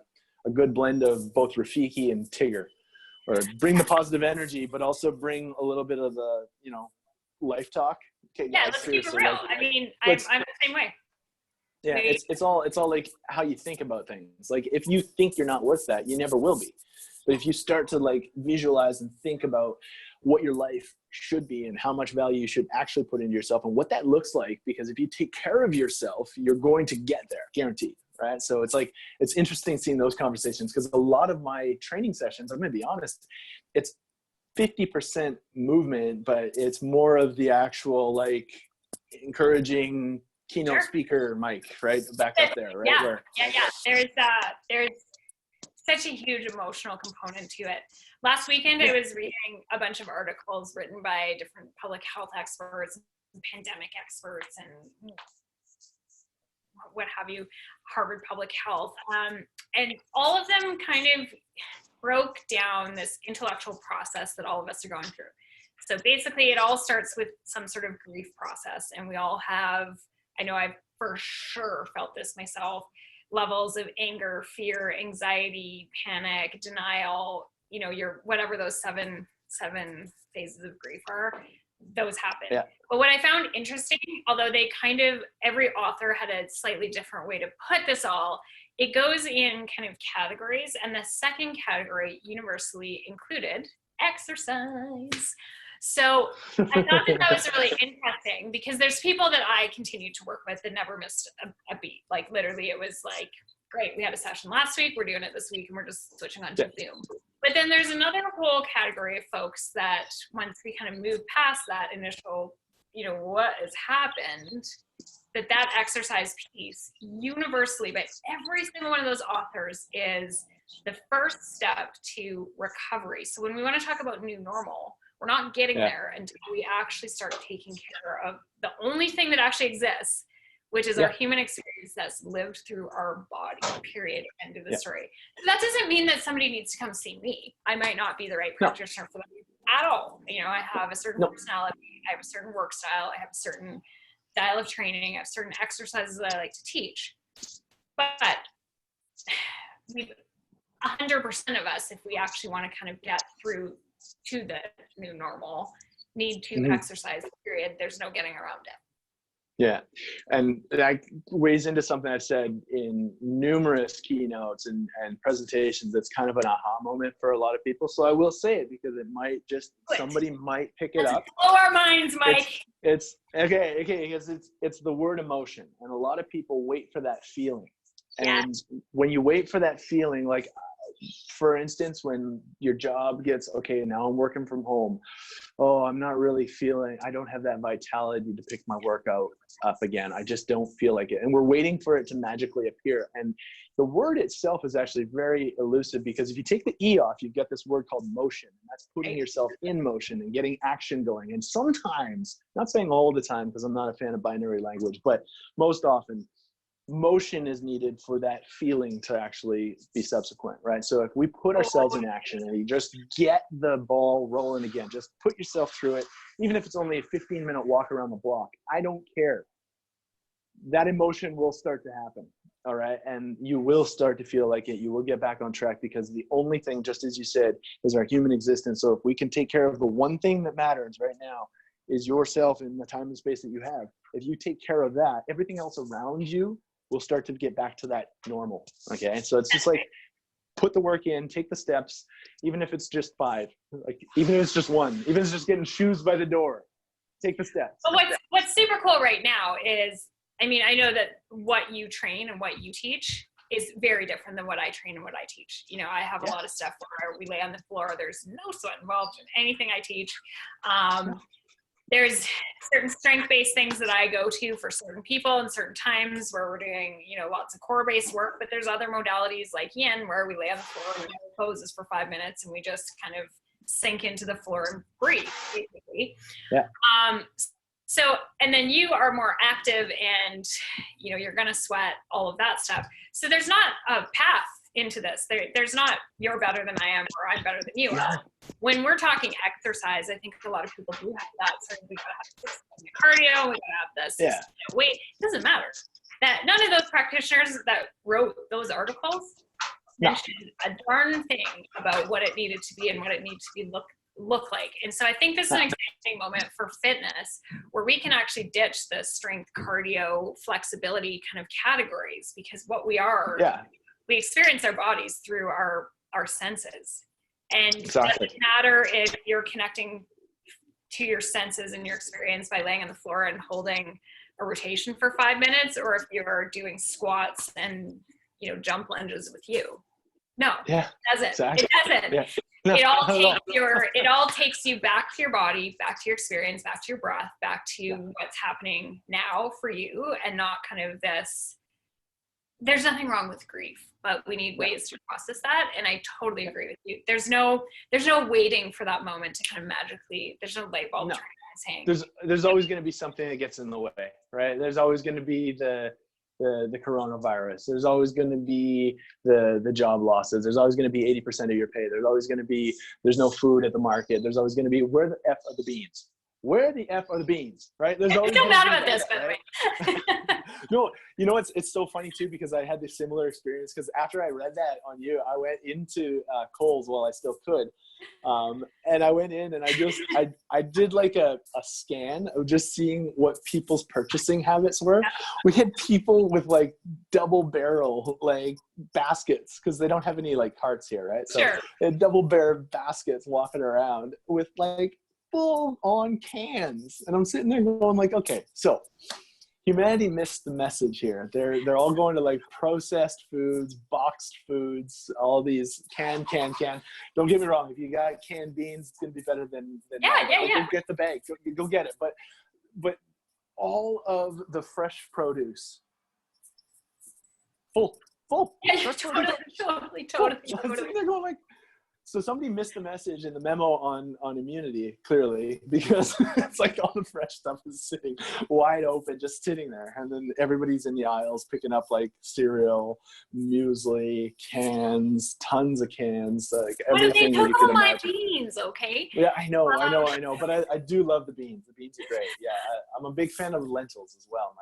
good blend of both Rafiki and Tigger, or bring the positive energy, but also bring a little bit of the, you know, life talk. Okay, yeah, let's keep it real. Like, I mean, I'm the same way. Yeah, it's all like how you think about things. Like if you think you're not worth that, you never will be. But if you start to like visualize and think about what your life should be and how much value you should actually put into yourself and what that looks like, because if you take care of yourself, you're going to get there, guaranteed. Right? So it's like, it's interesting seeing those conversations, because a lot of my training sessions, I'm going to be honest, it's 50% movement, but it's more of the actual like encouraging keynote speaker mic, right? Back up there, right? There's such a huge emotional component to it. Last weekend, I was reading a bunch of articles written by different public health experts, pandemic experts, and what have you, Harvard Public Health. And all of them kind of broke down this intellectual process that all of us are going through. So basically, it all starts with some sort of grief process. And we all have, I know I've for sure felt this myself, levels of anger, fear, anxiety, panic, denial, your whatever those seven phases of grief are, those happen. Yeah. But what I found interesting, although they every author had a slightly different way to put this all, it goes in kind of categories. And the second category, universally included, exercise. So I thought that was really interesting because there's people that I continue to work with that never missed a beat. Like literally it was like, great, we had a session last week, we're doing it this week, and we're just switching on to Zoom. But then there's another whole category of folks that once we kind of move past that initial, what has happened, that exercise piece universally by every single one of those authors is the first step to recovery. So when we want to talk about new normal, we're not getting there until we actually start taking care of the only thing that actually exists, which is our human experience that's lived through our body, period, end of the story. That doesn't mean that somebody needs to come see me. I might not be the right practitioner for them at all. I have a certain personality, I have a certain work style, I have a certain style of training, I have certain exercises that I like to teach. But 100% of us, if we actually want to kind of get through to the new normal, need to exercise, period. There's no getting around it. Yeah. And that weighs into something I've said in numerous keynotes and presentations. That's kind of an aha moment for a lot of people. So I will say it because it might just, somebody might pick it up. Blow our minds, Mike. It's okay. Because it's the word emotion. And a lot of people wait for that feeling. And when you wait for that feeling, like, for instance, when your job gets, okay, now I'm working from home. Oh, I'm not really feeling, I don't have that vitality to pick my workout up again. I just don't feel like it. And we're waiting for it to magically appear. And the word itself is actually very elusive because if you take the E off, you've got this word called motion. And that's putting yourself in motion and getting action going. And sometimes, not saying all the time because I'm not a fan of binary language, but most often, motion is needed for that feeling to actually be subsequent, right? So if we put ourselves in action and you just get the ball rolling again, just put yourself through it, even if it's only a 15-minute walk around the block, I don't care. That emotion will start to happen, all right? And you will start to feel like it. You will get back on track because the only thing, just as you said, is our human existence. So if we can take care of the one thing that matters right now is yourself in the time and space that you have. If you take care of that, everything else around you we'll start to get back to that normal. Okay. So it's just like, put the work in, take the steps, even if it's just 5, like even if it's just 1, even if it's just getting shoes by the door, take the steps. But what's super cool right now is, I mean, I know that what you train and what you teach is very different than what I train and what I teach. I have a lot of stuff where we lay on the floor. There's no sweat involved in anything I teach. There's certain strength-based things that I go to for certain people and certain times where we're doing, lots of core-based work, but there's other modalities like yin where we lay on the floor and we have poses for 5 minutes and we just kind of sink into the floor and breathe, basically. Yeah. So, and then you are more active and, you're going to sweat, all of that stuff. So there's not a path into this. There's not, you're better than I am or I'm better than you are. When we're talking exercise, I think a lot of people do have that. So we gotta have this cardio, we gotta have this weight. It doesn't matter. That none of those practitioners that wrote those articles mentioned a darn thing about what it needed to be and what it needs to be look like. And so I think this is an exciting moment for fitness where we can actually ditch the strength, cardio, flexibility kind of categories because what we are, we experience our bodies through our senses. And it doesn't matter if you're connecting to your senses and your experience by laying on the floor and holding a rotation for 5 minutes, or if you're doing squats and, jump lunges with you. No, it doesn't. Exactly. It doesn't. Yeah. It all takes you back to your body, back to your experience, back to your breath, back to what's happening now for you, and not kind of this, there's nothing wrong with grief, but we need ways to process that. And I totally agree with you. There's no waiting for that moment to kind of magically, there's no light bulb saying. There's always going to be something that gets in the way, right? There's always going to be the coronavirus. There's always going to be the job losses. There's always going to be 80% of your pay. There's always going to be, there's no food at the market. There's always going to be, where the F are the beans? Where the F are the beans, right? There's always. I feel bad about this, by the way. No, you know, it's so funny too, because I had this similar experience, because after I read that on you, I went into Kohl's while I still could. And I went in and I did like a scan of just seeing what people's purchasing habits were. We had people with like double barrel like baskets, because they don't have any like carts here, right? So they had double barrel baskets walking around with like full on cans. And I'm sitting there going like, okay, so humanity missed the message here. They're all going to like processed foods, boxed foods, all these can. Don't get me wrong. If you got canned beans, it's gonna be better than Go get the bag. Go get it. But all of the fresh produce, full. Yeah, totally. They're going like. So somebody missed the message in the memo on immunity, clearly, because it's like all the fresh stuff is sitting wide open, just sitting there. And then everybody's in the aisles picking up like cereal, muesli, cans, tons of cans, like everything they took you could all my imagine. beans, okay? Yeah, I know. But I do love the beans. The beans are great. Yeah, I'm a big fan of lentils as well.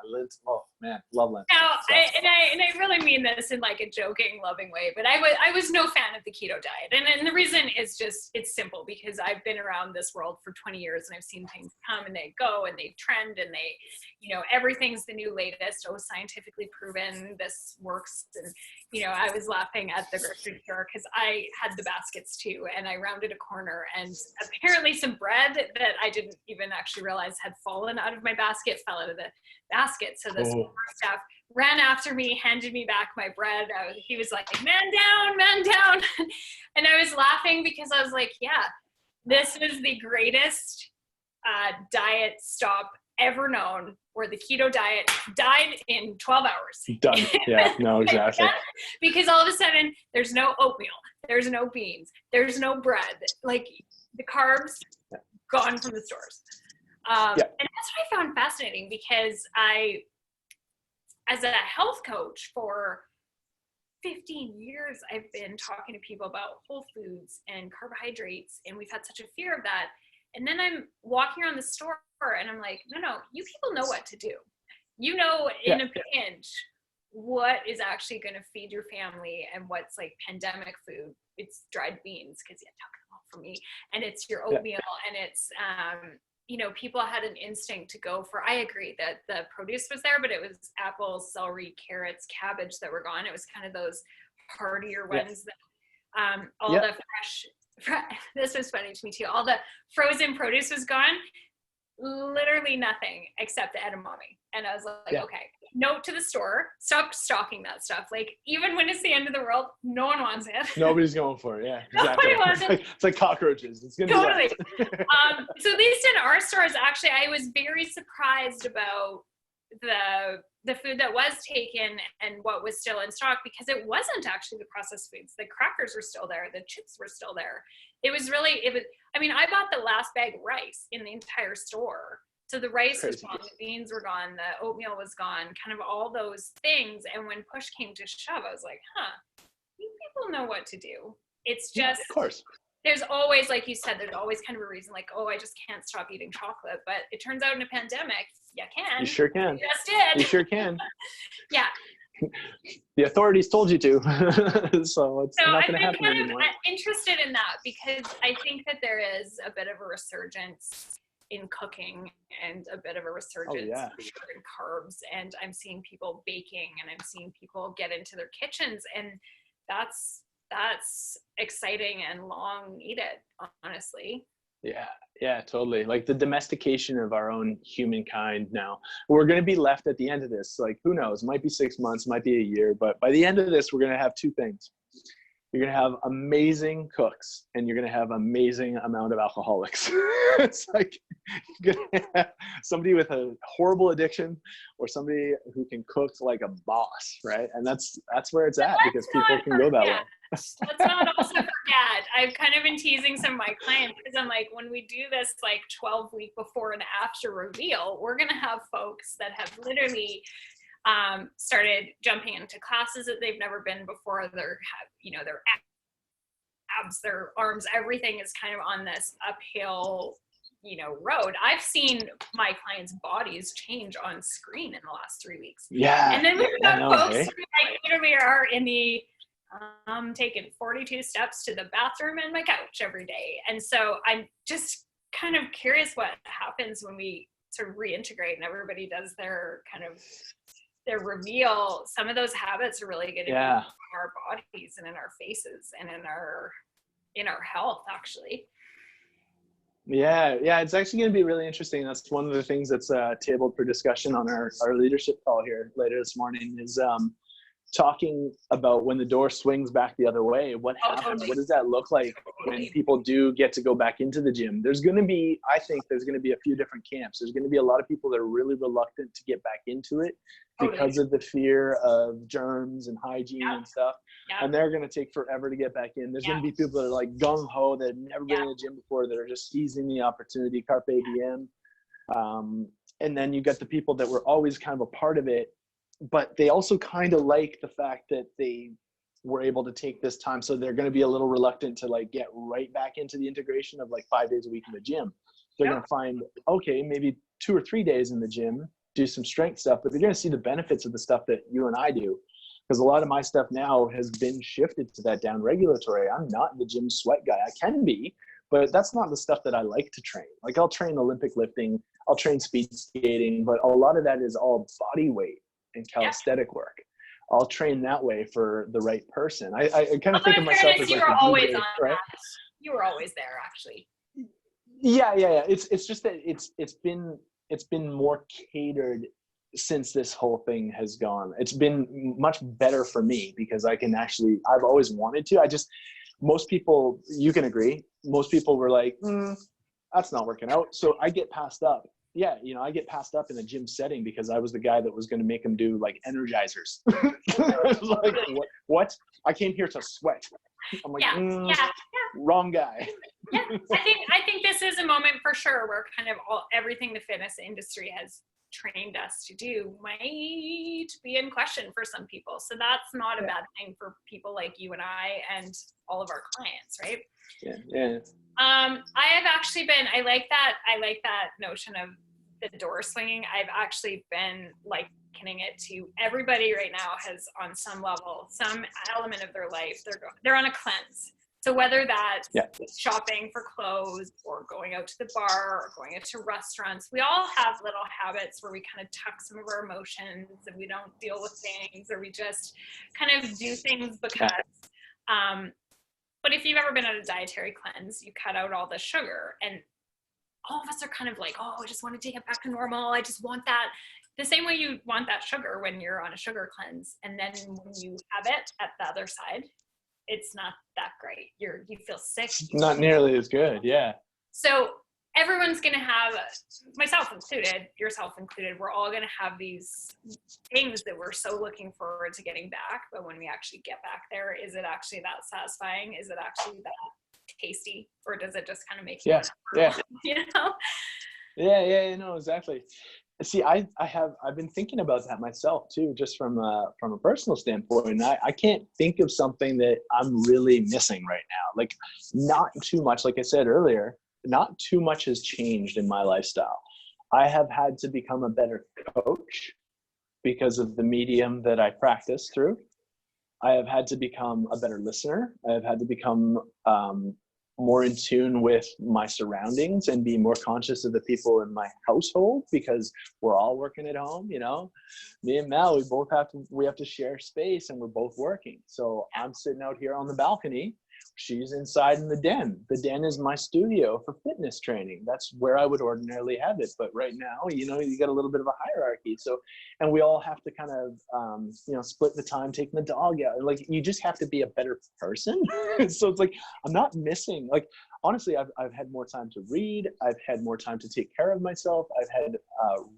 Oh man, love lentils. Now, I really mean this in like a joking, loving way, but I was no fan of the keto diet. And the reason is just, it's simple, because I've been around this world for 20 years and I've seen things come and they go and they trend and they, you know, everything's the new latest. Oh, scientifically proven, this works. And, you know, I was laughing at the grocery store because I had the baskets too. And I rounded a corner and apparently some bread that I didn't even actually realize had fallen out of my basket fell out of the basket. So this staff ran after me, handed me back my bread. He was like, man down. And I was laughing because I was like, yeah, this was the greatest diet stop ever known, where the keto diet died in 12 hours. Done. Yeah, no, exactly. Because all of a sudden, there's no oatmeal, there's no beans, there's no bread. Like, the carbs, gone from the stores. And that's what I found fascinating, because as a health coach for 15 years, I've been talking to people about whole foods and carbohydrates, and we've had such a fear of that. And then I'm walking around the store and I'm like, no, you people know what to do. You know, in a pinch, what is actually going to feed your family and what's like pandemic food. It's dried beans, because you took them all from me, and it's your oatmeal, and it's you know, people had an instinct to go for, I agree that the produce was there, but it was apples, celery, carrots, cabbage that were gone. It was kind of those heartier ones that all the fresh, this was funny to me too, all the frozen produce was gone. Literally nothing except the edamame. And I was like, okay, note to the store, stop stocking that stuff. Like, even when it's the end of the world, no one wants it. Nobody's going for it. Yeah, exactly. Nobody wants it. It's like cockroaches. It's gonna totally. So at least in our stores, actually, I was very surprised about the food that was taken and what was still in stock, because it wasn't actually the processed foods. The crackers were still there. The chips were still there. It was, I mean, I bought the last bag of rice in the entire store. So the rice was gone, the beans were gone, the oatmeal was gone, kind of all those things. And when push came to shove, I was like, you people know what to do. It's just, of course. There's always, like you said, there's always kind of a reason, like, oh, I just can't stop eating chocolate. But it turns out in a pandemic, you can. You sure can. You just did. You sure can. Yeah. The authorities told you to. So it's not going to happen anymore. I'm interested in that, because I think that there is a bit of a resurgence in cooking and a bit of a resurgence in carbs. And I'm seeing people baking, and I'm seeing people get into their kitchens, and that's exciting and long needed, honestly. Yeah, totally. Like the domestication of our own humankind now. We're going to be left at the end of this. Like, who knows? It might be 6 months, might be a year, but by the end of this, we're going to have two things. You're going to have amazing cooks, and you're going to have amazing amount of alcoholics. It's like you're going to have somebody with a horrible addiction or somebody who can cook like a boss, right? And that's where it's at, because people can go that way. Let's not also forget, I've kind of been teasing some of my clients because I'm like, when we do this like 12-week before and after reveal, we're going to have folks that have literally started jumping into classes that they've never been before. Their abs, their arms, everything is kind of on this uphill, road. I've seen my clients' bodies change on screen in the last 3 weeks. Yeah. And then we've got folks who like literally are in the taking 42 steps to the bathroom and my couch every day. And so I'm just kind of curious what happens when we sort of reintegrate and everybody does their kind of their reveal. Some of those habits are really going to be in our bodies and in our faces and in our health, actually. Yeah, it's actually going to be really interesting. That's one of the things that's tabled for discussion on our leadership call here later this morning is talking about when the door swings back the other way, what happens? Totally. What does that look like when people do get to go back into the gym? I think there's going to be a few different camps. There's going to be a lot of people that are really reluctant to get back into it because of the fear of germs and hygiene and stuff. Yeah. And they're going to take forever to get back in. There's going to be people that are like gung-ho, that have never been in a gym before, that are just seizing the opportunity, carpe diem. And then you got the people that were always kind of a part of it, but they also kind of like the fact that they were able to take this time. So they're going to be a little reluctant to like get right back into the integration of like 5 days a week in the gym. They're going to find, okay, maybe 2 or 3 days in the gym, do some strength stuff, but they're going to see the benefits of the stuff that you and I do. Because a lot of my stuff now has been shifted to that down regulatory. I'm not the gym sweat guy. I can be, but that's not the stuff that I like to train. Like I'll train Olympic lifting, I'll train speed skating, but a lot of that is all body weight and calisthenic work. I'll train that way for the right person. I kind of think of myself as like you were always on right? That. You were always there, actually. Yeah. It's just that it's been more catered since this whole thing has gone. It's been much better for me because I've always wanted to. Most people, you can agree, most people were like, that's not working out. So I get passed up. Yeah, I get passed up in a gym setting because I was the guy that was going to make them do like energizers. Like, what? I came here to sweat. I'm like, wrong guy. Yeah, I think this is a moment for sure where kind of everything the fitness industry has trained us to do might be in question for some people. So that's not a bad thing for people like you and I and all of our clients, right? Yeah. I have actually been, I like that notion of the door swinging. I've actually been likening it to everybody right now has on some level, some element of their life, they're on a cleanse. So whether that's shopping for clothes or going out to the bar or going out to restaurants, we all have little habits where we kind of tuck some of our emotions and we don't deal with things, or we just kind of do things because, but if you've ever been on a dietary cleanse, you cut out all the sugar, and all of us are kind of like, oh, I just want to take it back to normal. I just want that. The same way you want that sugar when you're on a sugar cleanse. And then when you have it at the other side, it's not that great. You feel sick. Not nearly as good. Yeah. So everyone's going to have, myself included, yourself included, we're all going to have these things that we're so looking forward to getting back. But when we actually get back there, is it actually that satisfying? Is it actually that tasty? Or does it just kind of make you Yeah, no, exactly. See, I've been thinking about that myself too, just from a personal standpoint. I can't think of something that I'm really missing right now. Like, not too much, like I said earlier, not too much has changed in my lifestyle. I have had to become a better coach because of the medium that I practice through. I have had to become a better listener. I have had to become more in tune with my surroundings and be more conscious of the people in my household, because we're all working at home. Me and Mel, we have to share space, and we're both working. So I'm sitting out here on the balcony she's inside in the den. The den is my studio for fitness training. That's where I would ordinarily have it. But right now, you know, you got a little bit of a hierarchy. So, and we all have to kind of, you know, split the time taking the dog out. Like, you just have to be a better person. So it's like, I'm not missing, like, honestly, I've had more time to read. I've had more time to take care of myself. I've had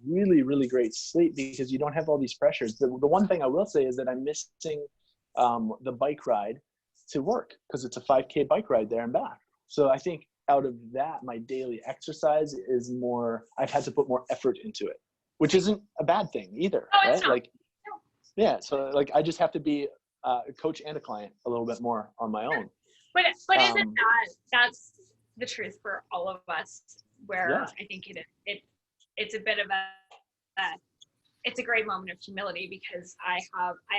really, really great sleep because you don't have all these pressures. The one thing I will say is that I'm missing the bike ride to work, because it's a 5K bike ride there and back. So I think out of that, my daily exercise is more, I've had to put more effort into it, which isn't a bad thing either, right? Like, yeah, so like I just have to be a coach and a client a little bit more on my own. But isn't that's the truth for all of us, where I think it's a bit of it's a great moment of humility, because I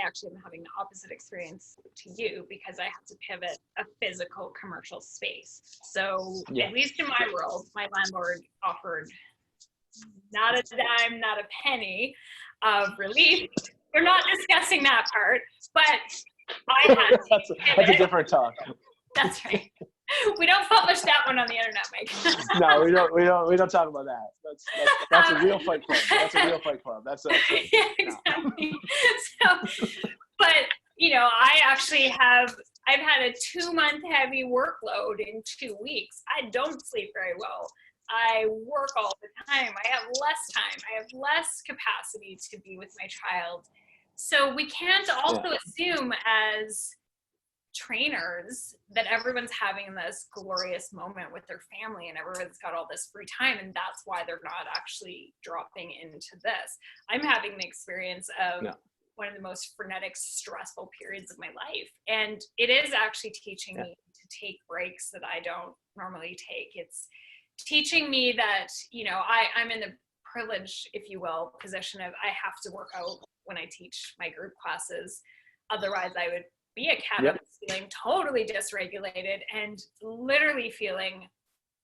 actually am having the opposite experience to you, because I have to pivot a physical commercial space. So at least in my world, my landlord offered not a dime, not a penny of relief. We're not discussing that part, but I had to that's a different talk. That's right. We don't publish that one on the internet, Mike. No, we don't talk about that. That's a real fight club. That's a real fight club. Yeah, exactly. So, but you know, I've had a 2-month heavy workload in 2 weeks. I don't sleep very well. I work all the time. I have less time. I have less capacity to be with my child. So we can't also assume as trainers that everyone's having this glorious moment with their family and everyone's got all this free time, and that's why they're not actually dropping into this. I'm having the experience of one of the most frenetic, stressful periods of my life, and it is actually teaching me to take breaks that I don't normally take. It's teaching me that, you know, I'm in the privileged, if you will, position of I have to work out when I teach my group classes. Otherwise I would be a cat feeling totally dysregulated and literally feeling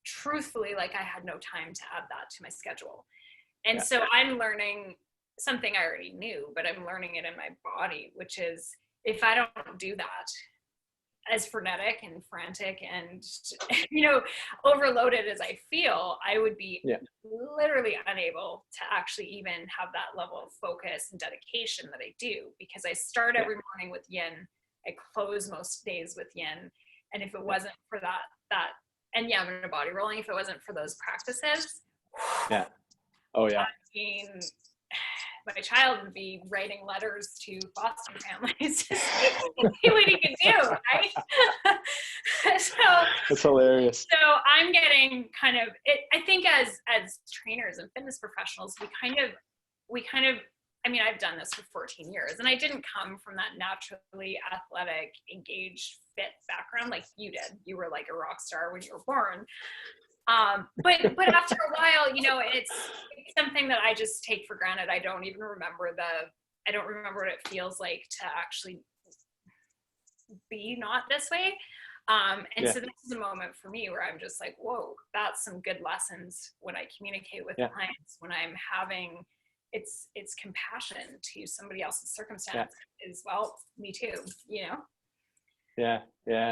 truthfully like I had no time to add that to my schedule. And so I'm learning something I already knew, but I'm learning it in my body, which is if I don't do that, as frenetic and frantic and, you know, overloaded as I feel, I would be literally unable to actually even have that level of focus and dedication that I do, because I start every morning with yin. I close most days with yin. And if it wasn't for that, and I'm in a body rolling, if it wasn't for those practices, I mean, my child would be writing letters to foster families to see what he can do, right? So that's hilarious. So I'm getting kind of it. I think as trainers and fitness professionals, we kind of. I mean, I've done this for 14 years, and I didn't come from that naturally athletic, engaged, fit background like you did. You were like a rock star when you were born. But after a while, you know, it's something that I just take for granted. I don't remember what it feels like to actually be not this way. So this is a moment for me where I'm just like, whoa, that's some good lessons when I communicate with clients, when I'm having, it's compassion to somebody else's circumstance is, well, me too, you know?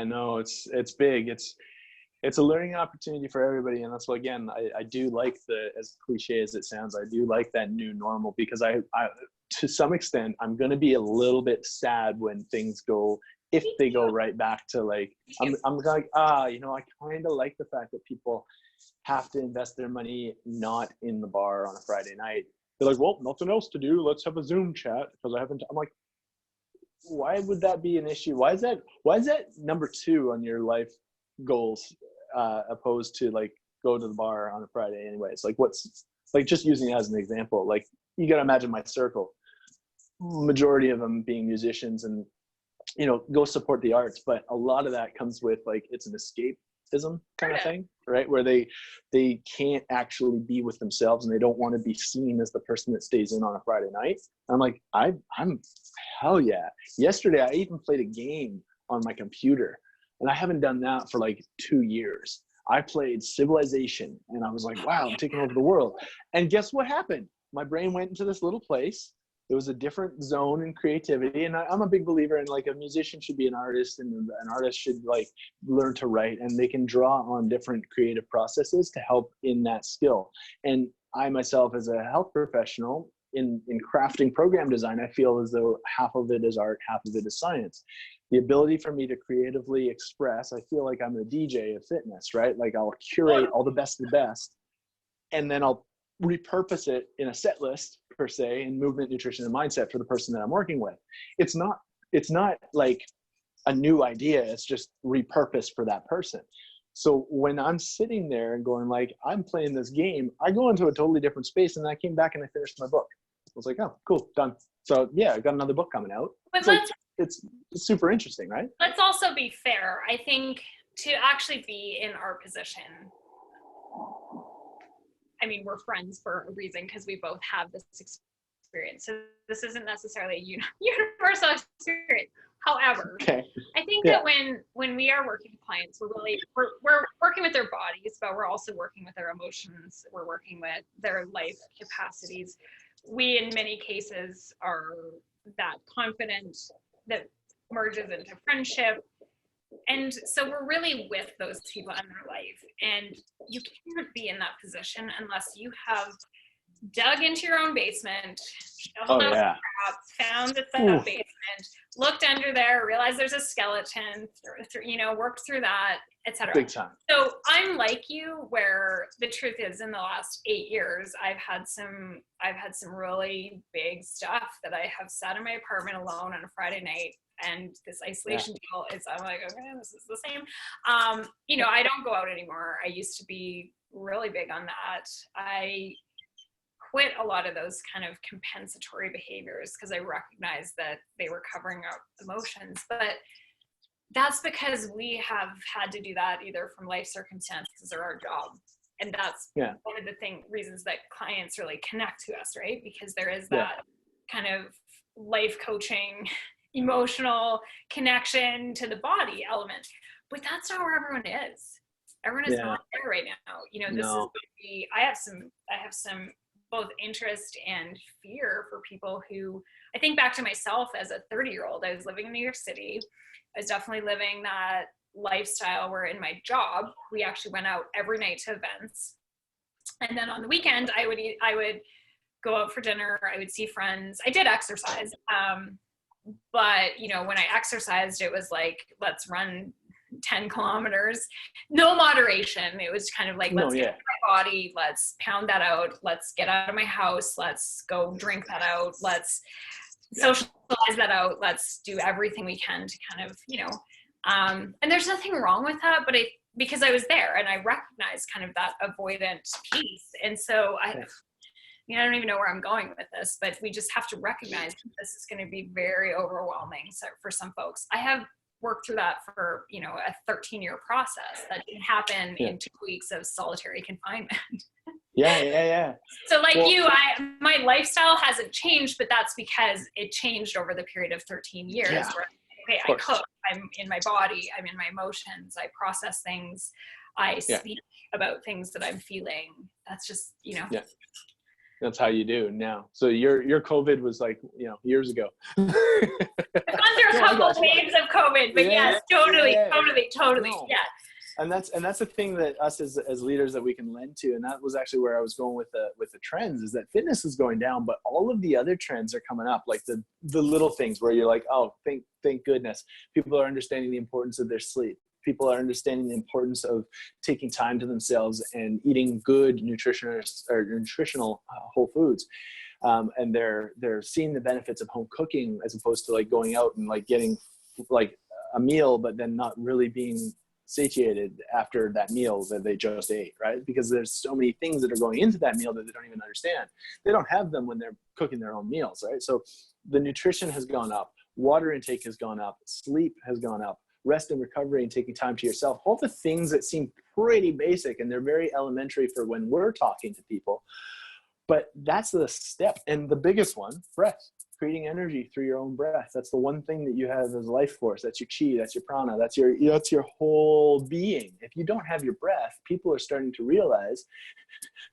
No, it's big. It's a learning opportunity for everybody. And that's why, again, I do like as cliche as it sounds, I do like that new normal, because I to some extent, I'm going to be a little bit sad when things go, if they go right back to like, I'm like, you know, I kind of like the fact that people have to invest their money not in the bar on a Friday night. They're like, well, nothing else to do. Let's have a Zoom chat because I'm like, why would that be an issue? Why is that number 2 on your life goals, opposed to like go to the bar on a Friday anyways? Like, what's, like, just using it as an example, like, you got to imagine my circle, majority of them being musicians and, you know, go support the arts. But a lot of that comes with like, it's an escapism kind of thing, right? Where they can't actually be with themselves and they don't want to be seen as the person that stays in on a Friday night. I'm like, I'm hell yeah. Yesterday, I even played a game on my computer, and I haven't done that for like 2 years. I played Civilization, and I was like, wow, I'm taking over the world. And guess what happened? My brain went into this little place It was a different zone in creativity. And I'm a big believer in like a musician should be an artist, and an artist should like learn to write, and they can draw on different creative processes to help in that skill. And I myself, as a health professional in crafting program design, I feel as though half of it is art, half of it is science. The ability for me to creatively express, I feel like I'm a DJ of fitness, right? Like I'll curate all the best of the best, and then I'll repurpose it in a set list per se, in movement, nutrition, and mindset for the person that I'm working with. It's not like a new idea. It's just repurposed for that person. So when I'm sitting there and going like, I'm playing this game, I go into a totally different space, and I came back and I finished my book. I was like, oh, cool, done. So yeah, I got another book coming out. But it's super interesting, right? Let's also be fair. I think to actually be in our position, I mean, we're friends for a reason because we both have this experience. So this isn't necessarily a universal experience. However, I think that when we are working with clients, we're working with their bodies, but we're also working with their emotions. We're working with their life capacities. We, in many cases, are that confident that merges into friendship. And so we're really with those people in their life. And you can't be in that position unless you have dug into your own basement, shoveled out crap, found the setup basement, looked under there, realized there's a skeleton, worked through that, etc. Big time. So I'm like you, where the truth is, in the last 8 years, I've had some really big stuff that I have sat in my apartment alone on a Friday night. And this isolation deal is, I'm like, okay, this is the same. I don't go out anymore. I used to be really big on that. I quit a lot of those kind of compensatory behaviors because I recognized that they were covering up emotions. But that's because we have had to do that either from life circumstances or our job. And that's one of the reasons that clients really connect to us, right? Because there is that kind of life coaching, emotional connection to the body element. But that's not where everyone is. Everyone is not there right now. This is going to be, I have some both interest and fear for people who, I think back to myself as a 30-year-old, I was living in New York City. I was definitely living that lifestyle where in my job, we actually went out every night to events. And then on the weekend, I would go out for dinner. I would see friends. I did exercise. But when I exercised, it was like, let's run 10 kilometers, no moderation. It was kind of like, let's get my body, let's pound that out, let's get out of my house, let's go drink that out, let's socialize that out, let's do everything we can to kind of, and there's nothing wrong with that, but because I was there and I recognized kind of that avoidant piece. And so I don't even know where I'm going with this, but we just have to recognize that this is going to be very overwhelming for some folks. I have worked through that for, a 13-year process that didn't happen in 2 weeks of solitary confinement. So my lifestyle hasn't changed, but that's because it changed over the period of 13 years. Where, I cook, I'm in my body, I'm in my emotions, I process things, I speak about things that I'm feeling. That's just, That's how you do now. So your COVID was like, years ago. I've gone through a couple waves of COVID, but yes, totally. No. Yeah. And that's the thing that us as leaders that we can lend to. And that was actually where I was going with the trends, is that fitness is going down, but all of the other trends are coming up, like the little things where you're like, oh, thank goodness. People are understanding the importance of their sleep. People are understanding the importance of taking time to themselves and eating good nutritional whole foods. And they're seeing the benefits of home cooking as opposed to like going out and like getting like a meal, but then not really being satiated after that meal that they just ate, right? Because there's so many things that are going into that meal that they don't even understand. They don't have them when they're cooking their own meals, right? So the nutrition has gone up, water intake has gone up, sleep has gone up, rest and recovery and taking time to yourself, all the things that seem pretty basic and they're very elementary for when we're talking to people. But that's the step. And the biggest one, breath, creating energy through your own breath. That's the one thing that you have as life force. That's your chi, that's your prana, that's your whole being. If you don't have your breath, people are starting to realize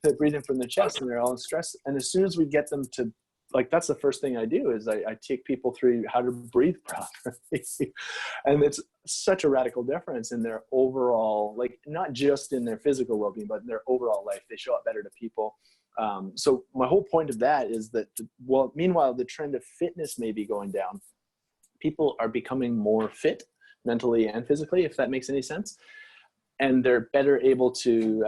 that breathing from the chest and they're all in stress. And as soon as we get them to like, that's the first thing I do is I take people through how to breathe properly. And it's such a radical difference in their overall, like, not just in their physical well-being, but in their overall life. They show up better to people. So my whole point of that is that, well, meanwhile, the trend of fitness may be going down. People are becoming more fit mentally and physically, if that makes any sense. And they're better able to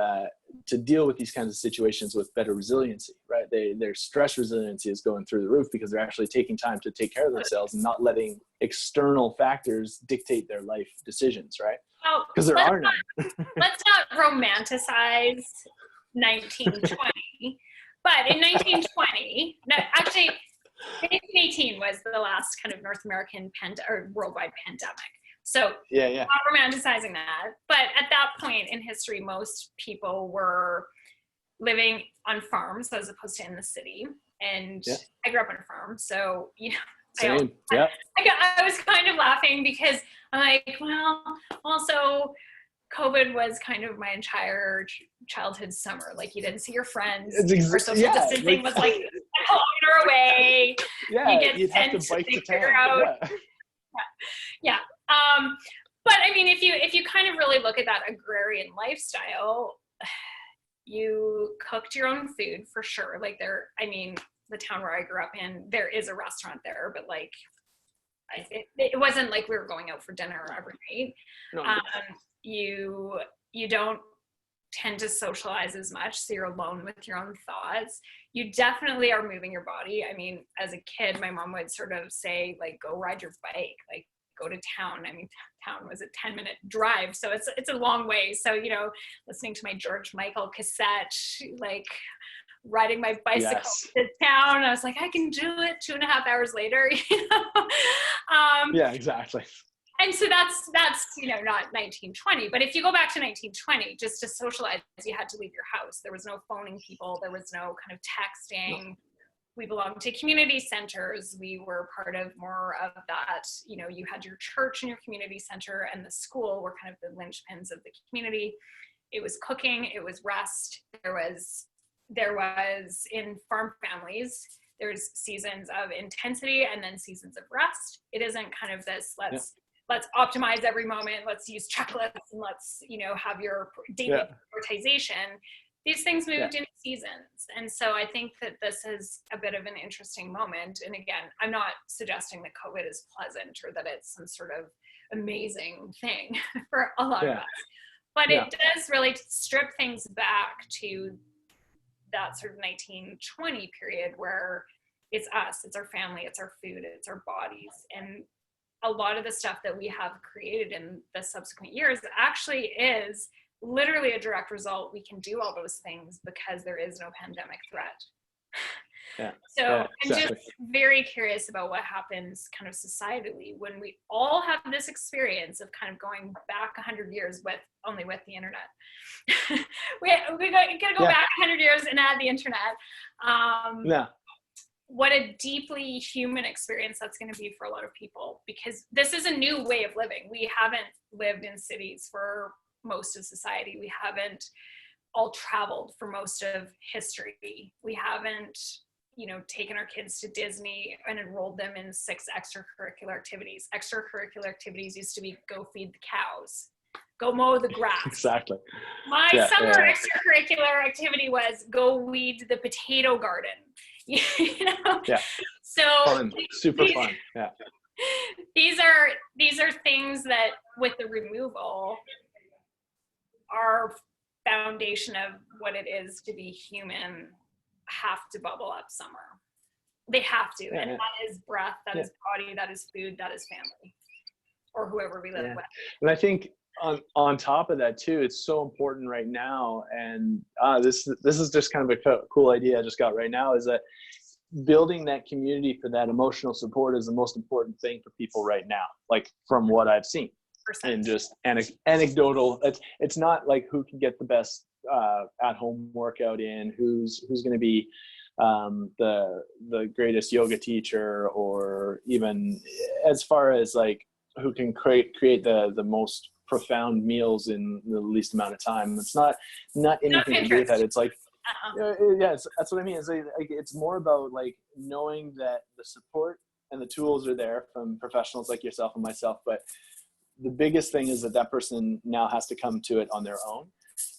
deal with these kinds of situations with better resiliency, right? Their stress resiliency is going through the roof because they're actually taking time to take care of themselves and not letting external factors dictate their life decisions, right? Because there are none. Let's not romanticize 1920, but in 1920, actually 1918 was the last kind of North American or worldwide pandemic. So not romanticizing that, but at that point in history, most people were living on farms as opposed to in the city. And I grew up on a farm, so I was kind of laughing because I'm like, well, also COVID was kind of my entire childhood summer. Like, you didn't see your friends. Our social distancing was like a kilometer away. Yeah, you'd have to bike to town. But I mean, if you kind of really look at that agrarian lifestyle, you cooked your own food for sure. Like, the town where I grew up in, there is a restaurant there, but like, it wasn't like we were going out for dinner every night. No. You don't tend to socialize as much, so you're alone with your own thoughts. You definitely are moving your body. I mean, as a kid, my mom would sort of say, like, go ride your bike, like, go to town. I mean, town was a 10-minute drive, so it's a long way. So, listening to my George Michael cassette, like, riding my bicycle to town, I was like, I can do it 2.5 hours later. Yeah, exactly. And so that's not 1920, but if you go back to 1920, just to socialize, you had to leave your house. There was no phoning people. There was no kind of texting. No. We belonged to community centers. We were part of more of that. You had your church and your community center, and the school were kind of the linchpins of the community. It was cooking. It was rest. There was in farm families, there's seasons of intensity and then seasons of rest. It isn't kind of this, let's optimize every moment. Let's use checklists and let's, have your daily prioritization. These things moved in seasons. And so I think that this is a bit of an interesting moment. And again, I'm not suggesting that COVID is pleasant or that it's some sort of amazing thing for a lot of us. But it does really strip things back to that sort of 1920 period where it's us, it's our family, it's our food, it's our bodies. And a lot of the stuff that we have created in the subsequent years actually is literally a direct result. We can do all those things because there is no pandemic threat. So I'm just very curious about what happens kind of societally when we all have this experience of kind of going back 100 years with the internet. we gotta go back 100 years and add the internet. What a deeply human experience that's going to be for a lot of people, because this is a new way of living. We haven't lived in cities for most of society. We haven't all traveled for most of history. We haven't, taken our kids to Disney and enrolled them in 6 extracurricular activities. Extracurricular activities used to be go feed the cows, go mow the grass. Exactly. My summer extracurricular activity was go weed the potato garden. So fun. Super fun. These are things that with the removal are foundation of what it is to be human have to bubble up somewhere. They have to. And that is breath, that is body, that is food, that is family, or whoever we live with. And I think on top of that too, it's so important right now. And this is just kind of a cool idea I just got right now, is that building that community for that emotional support is the most important thing for people right now, like from what I've seen. And just anecdotal. It's not like who can get the best at-home workout in, who's going to be the greatest yoga teacher, or even as far as like who can create the most profound meals in the least amount of time. It's not anything to do with that. It's like Yes, that's what I mean. It's more about like knowing that the support and the tools are there from professionals like yourself and myself, but the biggest thing is that that person now has to come to it on their own,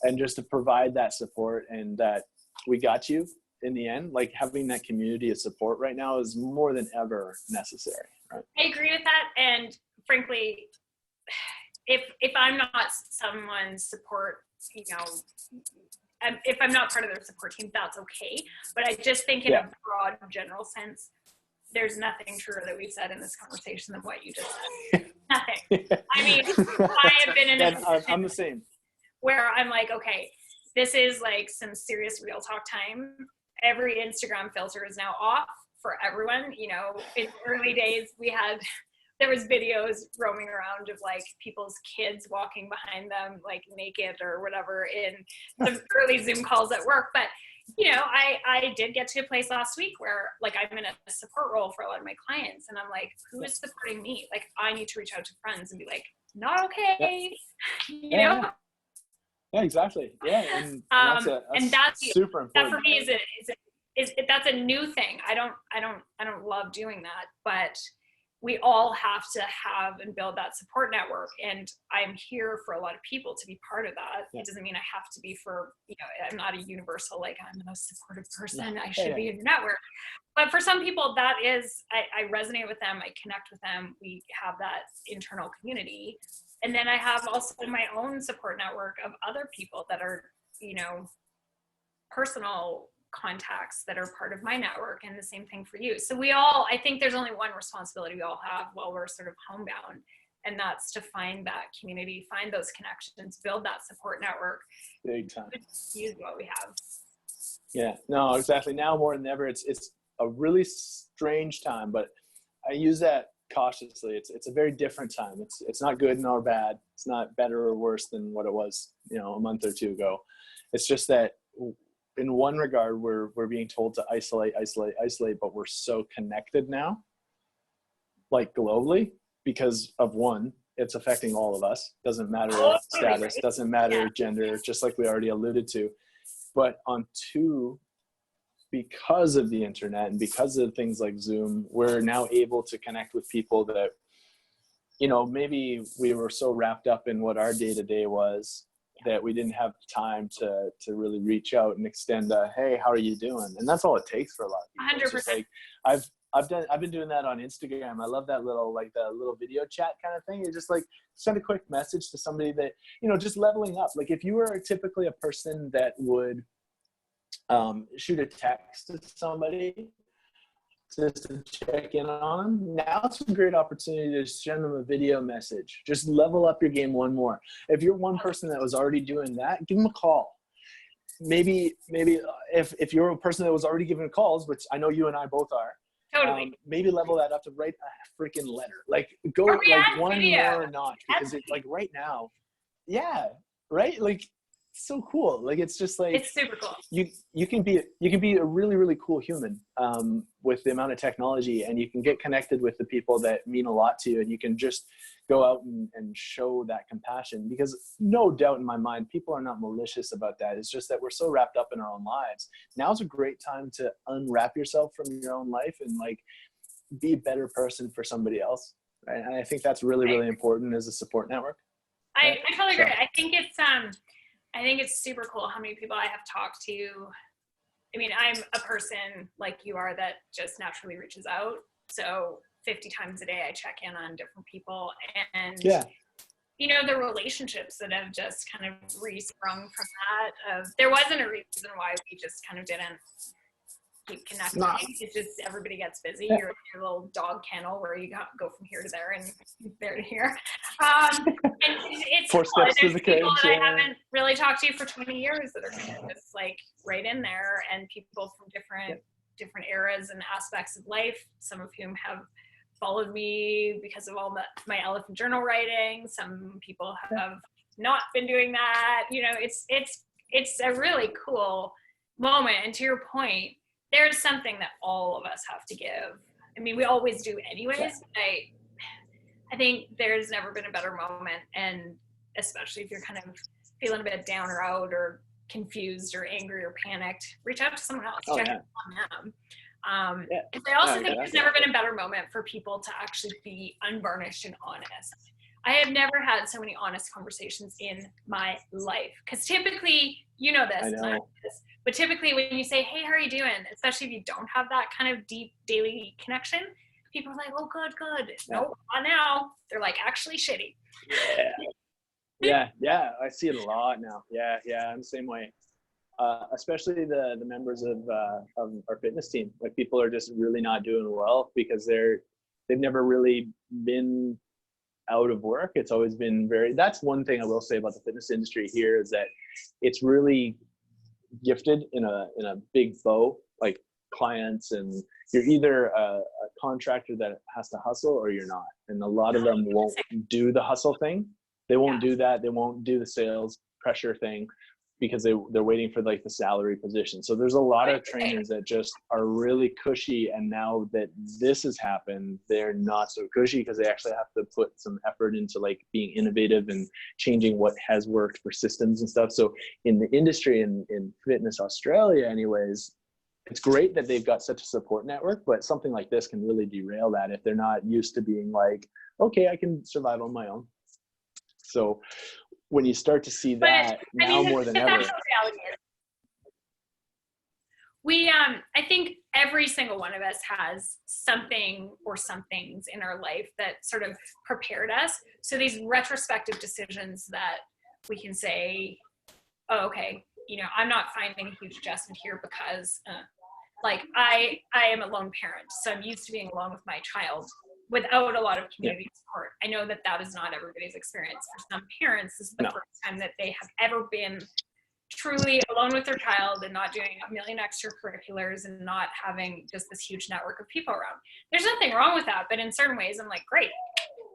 and just to provide that support and that we got you in the end. Like having that community of support right now is more than ever necessary. Right? I agree with that, and frankly, if I'm not someone's support, if I'm not part of their support team, that's okay. But I just think in a broad, general sense, there's nothing truer that we've said in this conversation than what you just said. Nothing. I mean, I have been in a position I'm the same. Where I'm like, okay, this is like some serious real talk time. Every Instagram filter is now off for everyone. In the early days, there was videos roaming around of like people's kids walking behind them, like naked or whatever in the early Zoom calls at work. But, I did get to a place last week where like I'm in a support role for a lot of my clients, and I'm like, who is supporting me? Like I need to reach out to friends and be like, not okay. Yeah, exactly. Yeah. And that's super important. That for me is that's a new thing. I don't love doing that, but we all have to have and build that support network. And I'm here for a lot of people to be part of that. Yeah. It doesn't mean I have to be I'm not a universal, like I'm the most supportive person. I should be in your network. But for some people that is, I resonate with them. I connect with them. We have that internal community. And then I have also my own support network of other people that are, personal contacts that are part of my network, and the same thing for you. So I think there's only one responsibility we all have while we're sort of homebound, and that's to find that community, find those connections, build that support network. Big time. Use what we have. Yeah, no, exactly. Now more than ever, it's a really strange time, but I use that cautiously. It's a very different time. It's not good nor bad. It's not better or worse than what it was, a month or two ago. It's just that in one regard, we're being told to isolate, but we're so connected now, like globally, because of one, it's affecting all of us. Doesn't matter status, doesn't matter gender, just like we already alluded to. But on two, because of the internet and because of things like Zoom, we're now able to connect with people that, maybe we were so wrapped up in what our day-to-day was that we didn't have time to really reach out and extend hey, how are you doing? And that's all it takes for a lot of people. 100%. Like I've been doing that on Instagram. I love that little video chat kind of thing. You just like send a quick message to somebody that, just leveling up. Like if you were typically a person that would shoot a text to somebody just to check in on them, now it's a great opportunity to send them a video message. Just level up your game one more. If you're one person that was already doing that, give them a call. Maybe if you're a person that was already giving calls, which I know you and I both are, totally. Maybe level that up to write a freaking letter. Like go like one more notch, because it's like right now, right? Like so cool. Like it's just like it's super cool. You can be a really, really cool human with the amount of technology, and you can get connected with the people that mean a lot to you, and you can just go out and show that compassion, because no doubt in my mind, people are not malicious about that. It's just that we're so wrapped up in our own lives. Now's a great time to unwrap yourself from your own life and like be a better person for somebody else. Right? And I think that's really, really important as a support network. I totally agree. I think it's super cool how many people I have talked to. I mean, I'm a person like you are that just naturally reaches out. So 50 times a day, I check in on different people, and the relationships that have just kind of re-sprung from that. There wasn't a reason why we just kind of didn't keep connecting. No. It's just everybody gets busy. You're in your little dog kennel where you go from here to there and there to here. And it's four steps to the cage. People that I haven't really talked to for 20 years that are kind of just like right in there, and people from different eras and aspects of life, some of whom have followed me because of all my elephant journal writing. Some people have not been doing that. It's a really cool moment. And to your point, there's something that all of us have to give. I mean, we always do anyways. But I think there's never been a better moment, and especially if you're kind of feeling a bit down or out or confused or angry or panicked, reach out to someone else, Oh, check yeah. on them. And I also think there's never been a better moment for people to actually be unvarnished and honest. I have never had so many honest conversations in my life. Because typically, you know this, but typically when you say, hey, how are you doing? Especially if you don't have that kind of deep daily connection, people are like, oh, good. Nope, not now. They're like, actually shitty. Yeah. I see it a lot now. Yeah. I'm the same way. Especially the members of our fitness team. Like, people are just really not doing well because they've never really been out of work. It's always been that's one thing I will say about the fitness industry here, is that it's really gifted in a big bow, like clients, and you're either a contractor that has to hustle or you're not. And a lot of them won't do the hustle thing. They won't do that. They won't do the sales pressure thing because they're waiting for like the salary position. So there's a lot of trainers that just are really cushy, and now that this has happened, they're not so cushy because they actually have to put some effort into like being innovative and changing what has worked for systems and stuff. So in the industry, in Fitness Australia anyways, it's great that they've got such a support network, but something like this can really derail that if they're not used to being like, okay, I can survive on my own. So when you start to see that more than ever. I think every single one of us has something or some things in our life that sort of prepared us. So these retrospective decisions that we can say, oh, okay, I'm not finding a huge adjustment here because like I am a lone parent. So I'm used to being alone with my child without a lot of community support. I know that is not everybody's experience. For some parents, this is the first time that they have ever been truly alone with their child and not doing a million extracurriculars and not having just this huge network of people around. There's nothing wrong with that, but in certain ways, I'm like, great,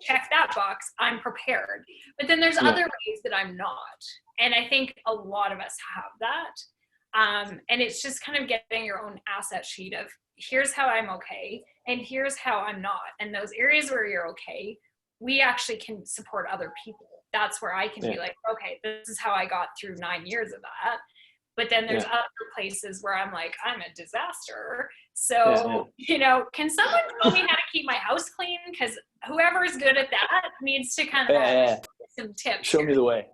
check that box, I'm prepared. But then there's other ways that I'm not. And I think a lot of us have that. And it's just kind of getting your own asset sheet of, here's how I'm okay, and here's how I'm not. And those areas where you're okay, we actually can support other people. That's where I can be like, okay, this is how I got through 9 years of that. But then there's other places where I'm like, I'm a disaster. So, can someone tell me how to keep my house clean? Because whoever is good at that needs to kind of have some tips. Show me the way.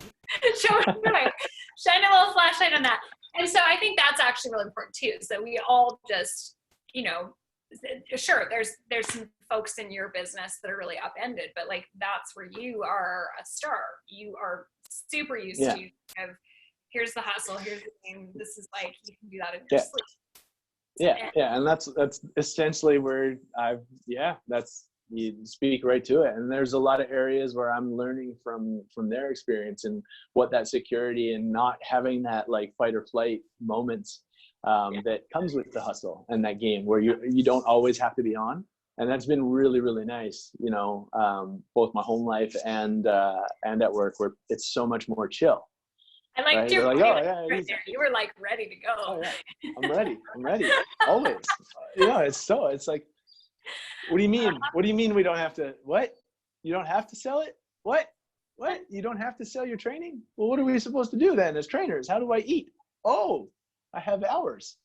Show me the way. Shine a little flashlight on that. And so I think that's actually really important too. So we all just, sure, there's some folks in your business that are really upended, but like, that's where you are a star. You are super used to here's the hustle, here's the game. This is like, you can do that in your sleep. And that's essentially where you speak right to it. And there's a lot of areas where I'm learning from their experience and what that security and not having that like fight or flight moments that comes with the hustle and that game where you don't always have to be on. And that's been really, really nice, both my home life and at work, where it's so much more chill. I liked your right there. You were like ready to go. Oh, yeah. I'm ready. Always. It's like, what do you mean? What do you mean we don't have to, what? You don't have to sell it? What? You don't have to sell your training? Well, what are we supposed to do then as trainers? How do I eat? Oh, I have hours.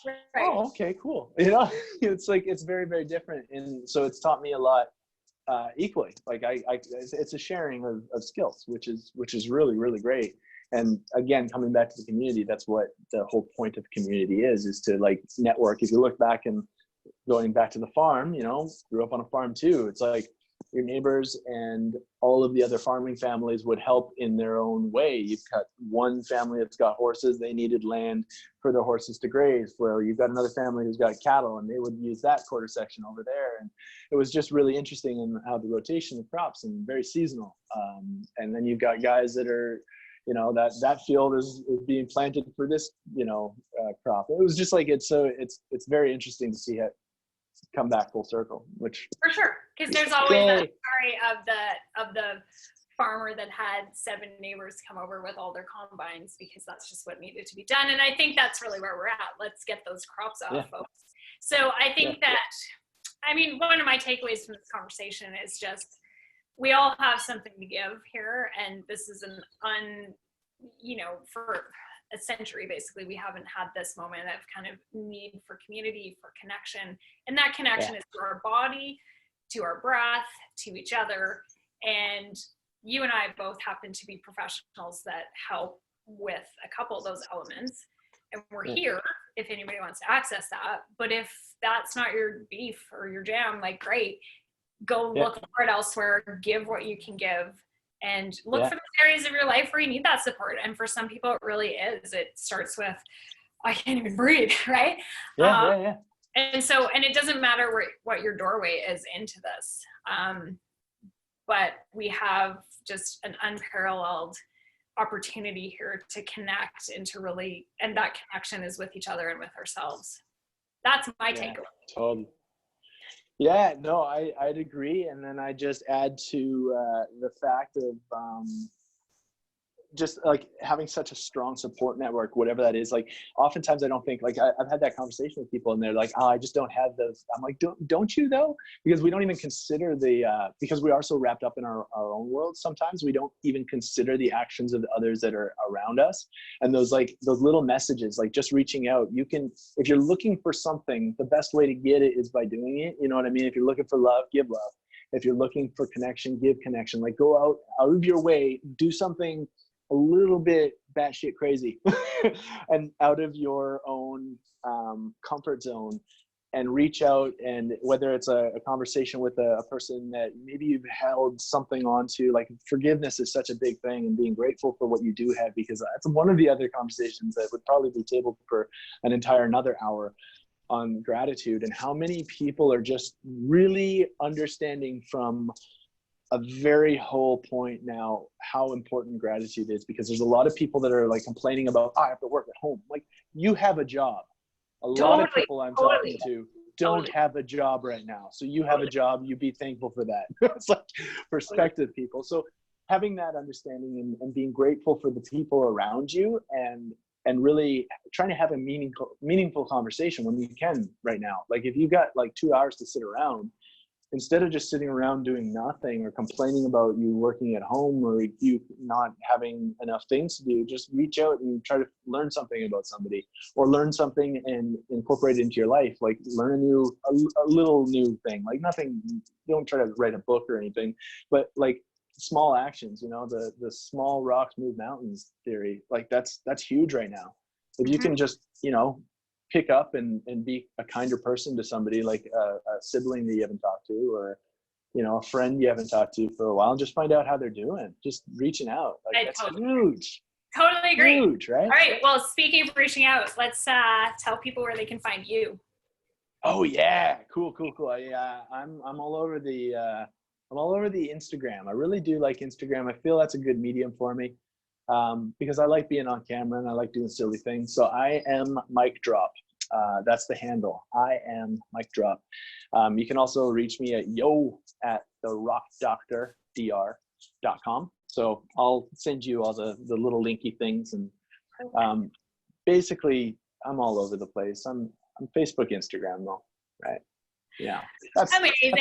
Right. Oh, okay, cool. It's like, it's very, very different. And so it's taught me a lot equally. Like it's a sharing of skills, which is really, really great. And again, coming back to the community, that's what the whole point of community is to like network. If you look back and going back to the farm, grew up on a farm too. It's like your neighbors and all of the other farming families would help in their own way. You've got one family that's got horses. They needed land for their horses to graze. Well, you've got another family who's got cattle and they would use that quarter section over there. And it was just really interesting in how the rotation of crops and very seasonal. And then you've got guys that are, that field is being planted for this, crop. It was just like, it's very interesting to see it come back full circle, which for sure, because there's always that story of the farmer that had 7 neighbors come over with all their combines because that's just what needed to be done. And I think that's really where we're at. Let's get those crops off, folks. So I think that, one of my takeaways from this conversation is just, we all have something to give here, and this is for a century, basically, we haven't had this moment of kind of need for community, for connection. And that connection is to our body, to our breath, to each other. And you and I both happen to be professionals that help with a couple of those elements. And we're here if anybody wants to access that. But if that's not your beef or your jam, like, great, go look for it elsewhere, give what you can give, and look for those areas of your life where you need that support. And for some people, it really is. It starts with, I can't even breathe, right? And so, and it doesn't matter what your doorway is into this. But we have just an unparalleled opportunity here to connect and to really, and that connection is with each other and with ourselves. That's my takeaway. Totally. Yeah, no, I'd agree. And then I just add to the fact of just like having such a strong support network, whatever that is. Like oftentimes I don't think, like I've had that conversation with people and they're like, oh, I just don't have those. I'm like, don't you though? Because we don't even consider because we are so wrapped up in our own world. Sometimes we don't even consider the actions of the others that are around us. And those little messages, like just reaching out, you can, if you're looking for something, the best way to get it is by doing it. You know what I mean? If you're looking for love, give love. If you're looking for connection, give connection. Like go out of your way, do something a little bit batshit crazy and out of your own comfort zone, and reach out. And whether it's a conversation with a person that maybe you've held something onto, like forgiveness is such a big thing, and being grateful for what you do have, because that's one of the other conversations that would probably be tabled for another hour on gratitude, and how many people are just really understanding from a very whole point now how important gratitude is. Because there's a lot of people that are like complaining about, I have to work at home. Like, you have a job. A lot of people I'm talking to don't have a job right now. So you have a job, you be thankful for that. It's like perspective, people. So having that understanding and being grateful for the people around you, and really trying to have a meaningful conversation when you can right now. Like if you got like 2 hours to sit around, instead of just sitting around doing nothing or complaining about you working at home or you not having enough things to do, just reach out and try to learn something about somebody, or learn something and incorporate it into your life. Like learn a little new thing, like nothing, don't try to write a book or anything, but like small actions, you know, the small rocks move mountains theory. Like that's huge right now. If you can just, you know, pick up and be a kinder person to somebody, like a sibling that you haven't talked to, or, you know, a friend you haven't talked to for a while, and just find out how they're doing. Just reaching out. Like that's huge. Totally agree. Huge, right? All right. Well, speaking of reaching out, let's tell people where they can find you. Oh yeah. Cool. I'm all over the Instagram. I really do like Instagram. I feel that's a good medium for me. Because I like being on camera and I like doing silly things. So I am Mike Drop. That's the handle. I am Mike Drop. You can also reach me at yo@therockdoctordr.com. So I'll send you all the little linky things. And basically, I'm all over the place. I'm Facebook, Instagram though, right? Yeah. That's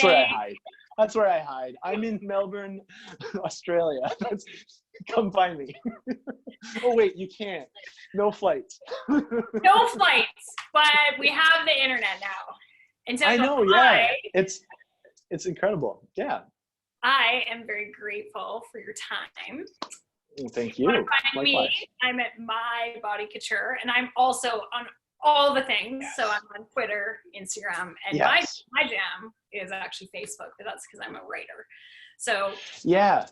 where I hide. That's where I hide. I'm in Melbourne, Australia. Come find me. Oh wait, you can't. No flights. No flights, but we have the internet now. And so I know, yeah. It's incredible. Yeah. I am very grateful for your time. Well, thank you. Find me. I'm at My Body Couture, and I'm also on all the things. Yes. So I'm on Twitter, Instagram, and my jam is actually Facebook, but that's because I'm a writer. So yeah.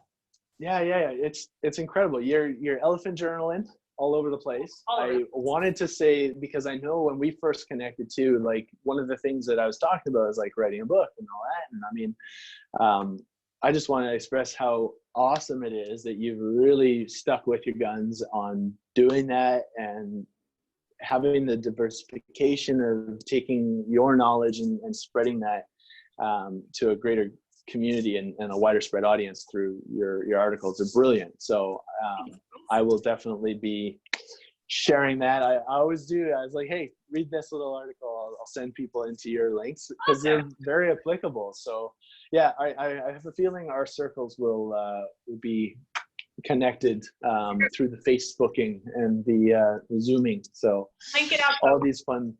It's incredible. You're elephant journaling all over the place. I wanted to say, because I know when we first connected too, like one of the things that I was talking about is like writing a book and all that. And I mean, I just want to express how awesome it is that you've really stuck with your guns on doing that, and having the diversification of taking your knowledge and spreading that to a greater community and a wider spread audience through your articles are brilliant. So I will definitely be sharing that. I always do. I was like, hey, read this little article. I'll send people into your links because they're very applicable. So yeah, I have a feeling our circles will be connected through the Facebooking and the Zooming. So link it up. All these fun.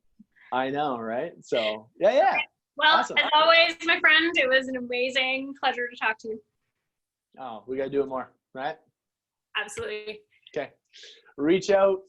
I know, right? So yeah. Well, awesome. As always, my friend, it was an amazing pleasure to talk to you. Oh, we got to do it more, right? Absolutely. Okay. Reach out.